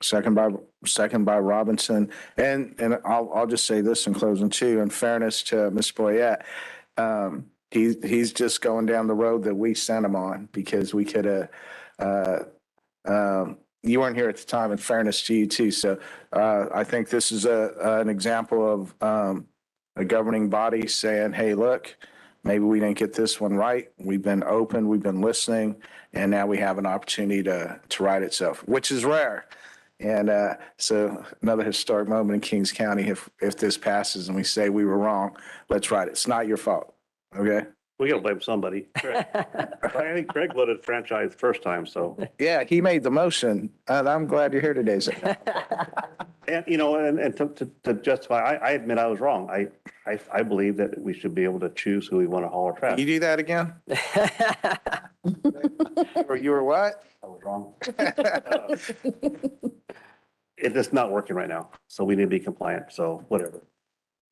Second by Robinson. And I'll just say this in closing too, in fairness to Ms. Boyette, he's just going down the road that we sent him on because we could have, you weren't here at the time, in fairness to you too. So I think this is an example of a governing body saying, hey, look, maybe we didn't get this one right. We've been open, we've been listening, and now we have an opportunity to right itself, which is rare. And so another historic moment in Kings County, if this passes and we say we were wrong, let's write it. It's not your fault, okay? We gotta blame somebody. I think Greg voted franchise first time, so. Yeah, he made the motion, and I'm glad you're here today, sir. And, you know, and to justify, I admit I was wrong. I believe that we should be able to choose who we want to haul our trash. You do that again? You were what? I was wrong. It's just not working right now, so we need to be compliant, so whatever.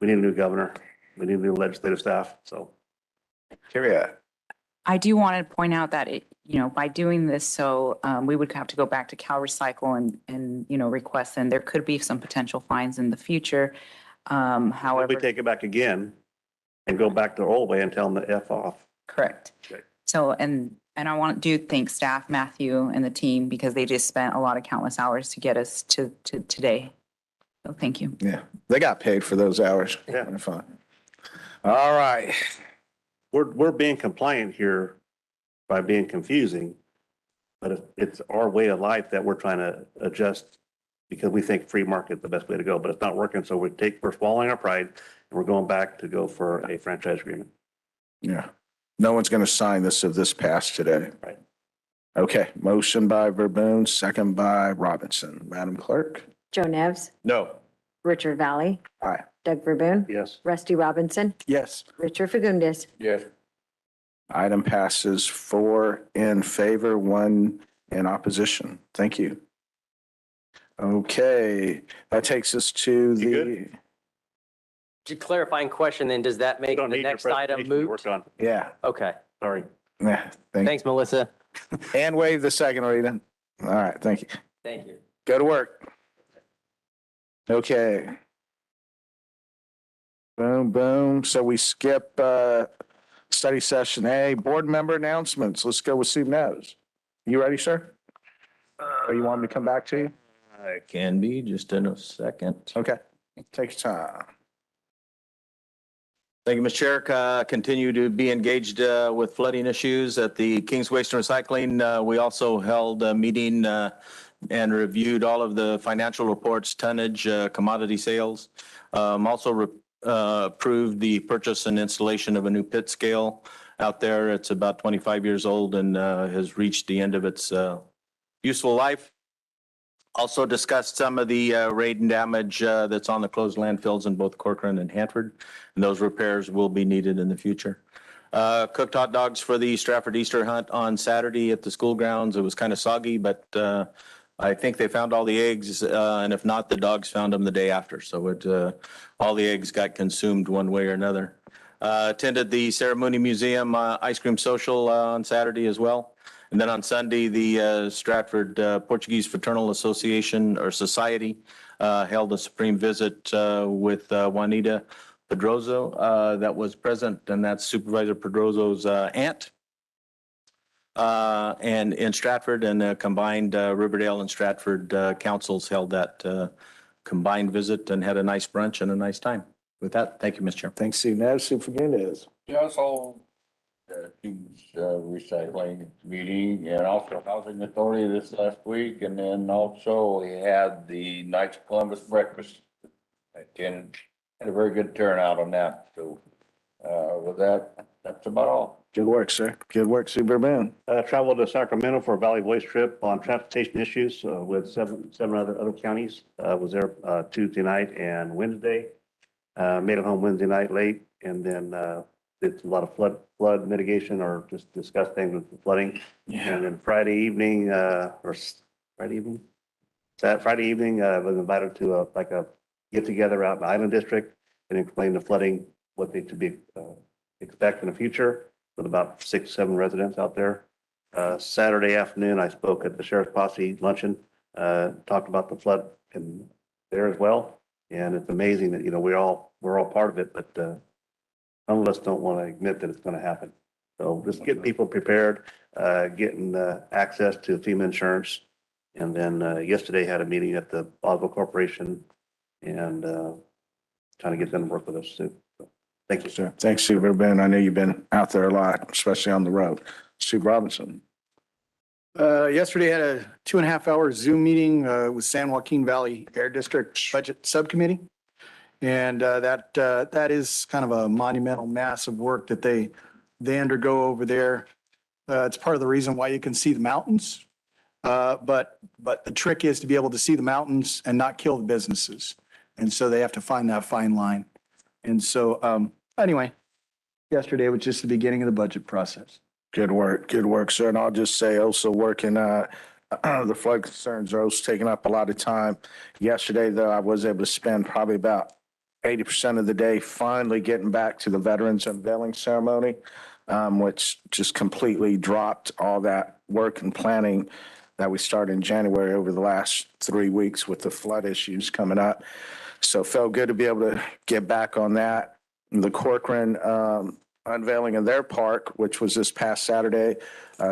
We need a new governor, we need a new legislative staff, so. Carrie. I do want to point out that by doing this, so we would have to go back to Cal Recycle and request, and there could be some potential fines in the future. However, we take it back again and go back to the old way and tell them to F off. correct. Okay. So, and I want to thank staff, Matthew and the team, because they just spent a lot of countless hours to get us to today. So thank you. Yeah, they got paid for those hours. Yeah. Fine. All right. We're being compliant here by being confusing, but it's our way of life that we're trying to adjust because we think free market is the best way to go, but it's not working. So we're swallowing our pride and we're going back to go for a franchise agreement. Yeah. No one's going to sign this if this passed today. Right. Okay. Motion by Verboen, second by Robinson. Madam Clerk? Joe Nevs, No. Richard Valley, Aye. Doug Verboen, Yes. Rusty Robinson, Yes. Richard Fagundes. Yes. Item passes 4 in favor, 1 in opposition. Thank you. Okay, that takes us to You good? Clarifying question then, does that make the next item moot? Work on. Yeah. Okay. Sorry. Yeah. Thanks, Melissa. And waive the second reading. All right, thank you. Thank you. Go to work. Okay. Boom, boom. So we skip study session A, board member announcements. Let's go with Steve Knows. You ready, sir? Or you want me to come back to you? I can be just in a second. Okay, take your time. Thank you, Mr. Chair. Continue to be engaged with flooding issues at the Kings Waste and Recycling. We also held a meeting and reviewed all of the financial reports, tonnage, commodity sales. Also approved the purchase and installation of a new pit scale out there. It's about 25 years old and has reached the end of its useful life. Also discussed some of the rain damage that's on the closed landfills in both Corcoran and Hanford, and those repairs will be needed in the future. Cooked hot dogs for the Stratford Easter hunt on Saturday at the school grounds. It was kind of soggy, but I think they found all the eggs, and if not, the dogs found them the day after. So all the eggs got consumed one way or another. Attended the Ceremony Museum Ice Cream Social on Saturday as well. And then on Sunday, the Stratford Portuguese Fraternal Association or Society held a supreme visit with Juanita Pedroso that was present, and that's Supervisor Pedroso's aunt. And in Stratford, and combined Riverdale and Stratford councils held that combined visit and had a nice brunch and a nice time. With that, thank you, Mr. Chair. Thanks, Steve. Now, Superintendent. Yeah, so King's recycling meeting and also housing authority this last week. And then also we had the Knights of Columbus breakfast. And had a very good turnout on that. So with that, that's about all. Good work, sir. Good work, Superman. Traveled to Sacramento for a Valley Voice trip on transportation issues with seven other counties. Was there Tuesday night and Wednesday. Made it home Wednesday night late, and then did a lot of flood mitigation, or just discussed things with the flooding. And then Friday evening, Friday evening, I was invited to a get together out in the Island District and explain the flooding, what they to be expect in the future, with about 6, 7 residents out there. Saturday afternoon, I spoke at the Sheriff's Posse luncheon, talked about the flood in there as well. And it's amazing that, we're all part of it, but some of us don't want to admit that it's going to happen. So just get people prepared, getting access to FEMA insurance. And then yesterday had a meeting at the Boswell Corporation and trying to get them to work with us too. So, thank you, sir. Thanks, Sue. Ben, I know you've been out there a lot, especially on the road. Sue Robinson. Yesterday had a 2.5-hour Zoom meeting with San Joaquin Valley Air District Budget Subcommittee. And that is kind of a monumental, massive work that they undergo over there. It's part of the reason why you can see the mountains. But the trick is to be able to see the mountains and not kill the businesses. And so they have to find that fine line. And so anyway, yesterday was just the beginning of the budget process. Good work, sir. And I'll just say also working, the flood concerns are also taking up a lot of time. Yesterday, though, I was able to spend probably about 80% of the day finally getting back to the Veterans Unveiling Ceremony, which just completely dropped all that work and planning that we started in January over the last 3 weeks with the flood issues coming up. So felt good to be able to get back on that. The Corcoran unveiling of their park, which was this past Saturday,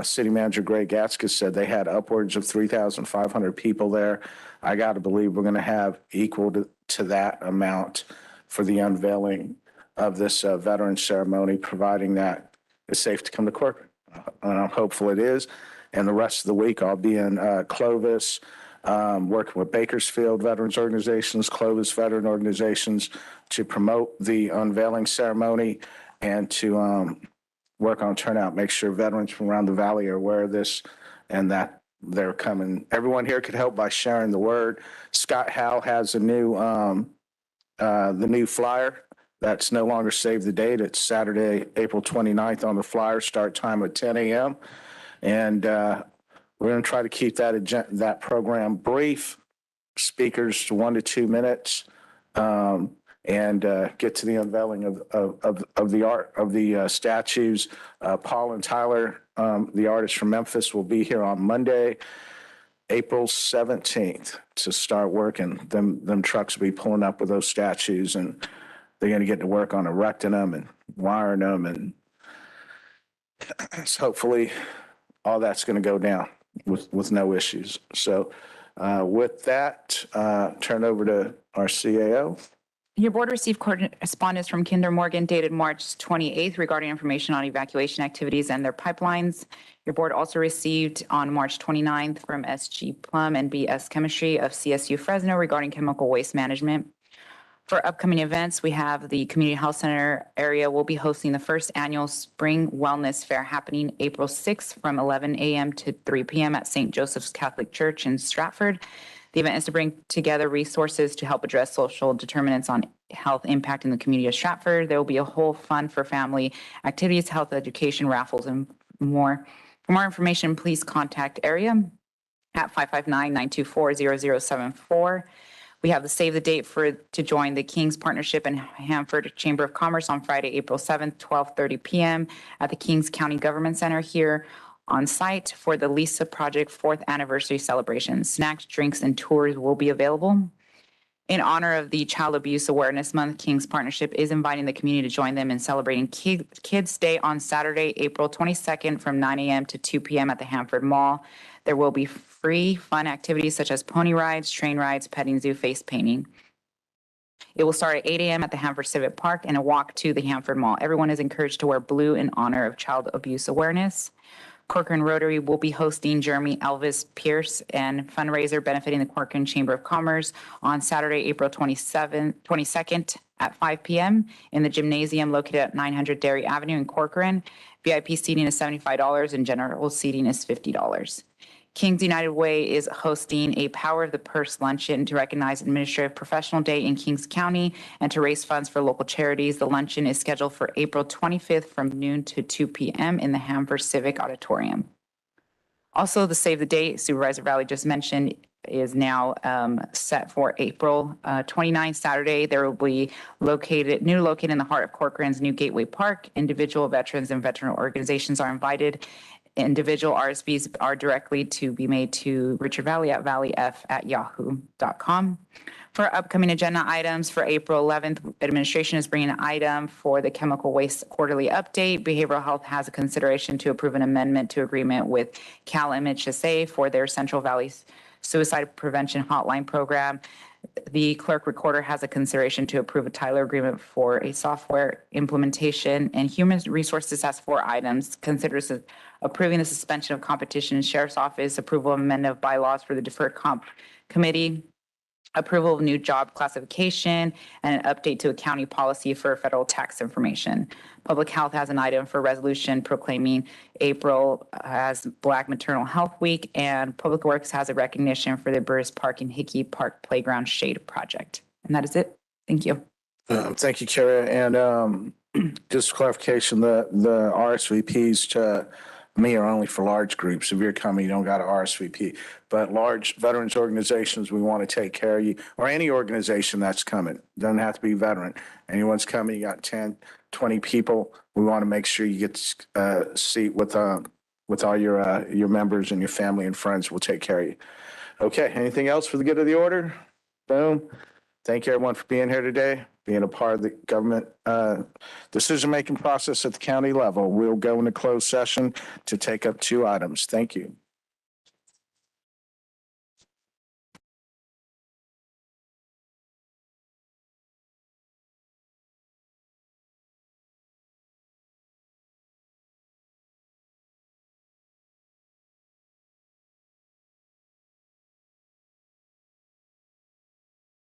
City Manager Greg Gatskus said they had upwards of 3,500 people there. I got to believe we're going to have equal to that amount for the unveiling of this veteran ceremony, providing that it's safe to come to Corcoran. And I'm hopeful it is. And the rest of the week, I'll be in Clovis, working with Bakersfield veterans organizations, Clovis veteran organizations to promote the unveiling ceremony and to work on turnout, make sure veterans from around the valley are aware of this and that they're coming. Everyone here could help by sharing the word. Scott Howe has the new flyer that's no longer save the date. It's Saturday, April 29th on the flyer, start time at 10 a.m. And we're going to try to keep that program brief, speakers to 1 to 2 minutes. And get to the unveiling of the art of the statues. Paul and Tyler, the artists from Memphis, will be here on Monday, April 17th to start working. Them trucks will be pulling up with those statues, and they're going to get to work on erecting them and wiring them, and hopefully all that's going to go down with no issues. So with that, turn over to our CAO. Your board received correspondence from Kinder Morgan dated March 28th regarding information on evacuation activities and their pipelines. Your board also received on March 29th from SG Plum and BS Chemistry of CSU Fresno regarding chemical waste management. For upcoming events, we have the Community Health Center area will be hosting the first annual Spring Wellness Fair happening April 6th from 11 a.m. to 3 p.m. at St. Joseph's Catholic Church in Stratford. The event is to bring together resources to help address social determinants on health impact in the community of Stratford. There will be a whole fund for family activities, health education, raffles, and more. For more information, please contact area at 559-924-0074. We have the save the date to join the King's Partnership and Hanford Chamber of Commerce on Friday, April 7th, 12:30 p.m. at the Kings County Government Center here on site for the Lisa Project 4th anniversary celebration. Snacks, drinks, and tours will be available. In honor of the Child Abuse Awareness Month, King's Partnership is inviting the community to join them in celebrating Kids Day on Saturday, April 22nd from 9 a.m. to 2 p.m. at the Hanford Mall. There will be free fun activities such as pony rides, train rides, petting zoo, face painting. It will start at 8 a.m. at the Hanford Civic Park and a walk to the Hanford Mall. Everyone is encouraged to wear blue in honor of Child Abuse Awareness. Corcoran Rotary will be hosting Jeremy Elvis Pierce and fundraiser benefiting the Corcoran Chamber of Commerce on Saturday, April 22nd at 5 p.m. in the gymnasium located at 900 Dairy Avenue in Corcoran. VIP seating is $75 and general seating is $50. Kings United Way is hosting a Power of the Purse luncheon to recognize Administrative Professional Day in Kings County and to raise funds for local charities. The luncheon is scheduled for April 25th from noon to 2 p.m. in the Hamburg Civic Auditorium. Also, the Save the Date, Supervisor Valley just mentioned, is now set for April 29th, Saturday. There will be located in the heart of Corcoran's new Gateway Park. Individual veterans and veteran organizations are invited. Individual RSVs are directly to be made to Richard Valley at valleyf@yahoo.com. For upcoming agenda items for April 11th, administration is bringing an item for the chemical waste quarterly update. Behavioral Health has a consideration to approve an amendment to agreement with Cal MHSA for their Central Valley Suicide Prevention Hotline program. The clerk recorder has a consideration to approve a Tyler agreement for a software implementation, and Human Resources has 4 items. Considers approving the suspension of competition in Sheriff's Office, approval of amendment of bylaws for the Deferred Comp Committee, approval of new job classification, and an update to a county policy for federal tax information. Public Health has an item for resolution proclaiming April as Black Maternal Health Week, and Public Works has a recognition for the Burris Park and Hickey Park Playground Shade Project. And that is it. Thank you. Thank you, Kara. And just clarification, the RSVPs to me are only for large groups. If you're coming, you don't got to RSVP. But large veterans organizations, we want to take care of you, or any organization that's coming. Doesn't have to be veteran. Anyone's coming, you got 10, 20 people. We want to make sure you get a seat with all your members and your family and friends. We'll take care of you. Okay, anything else for the good of the order? Boom. Thank you, everyone, for being here today, being a part of the government decision-making process at the county level. We'll go into closed session to take up 2 items. Thank you.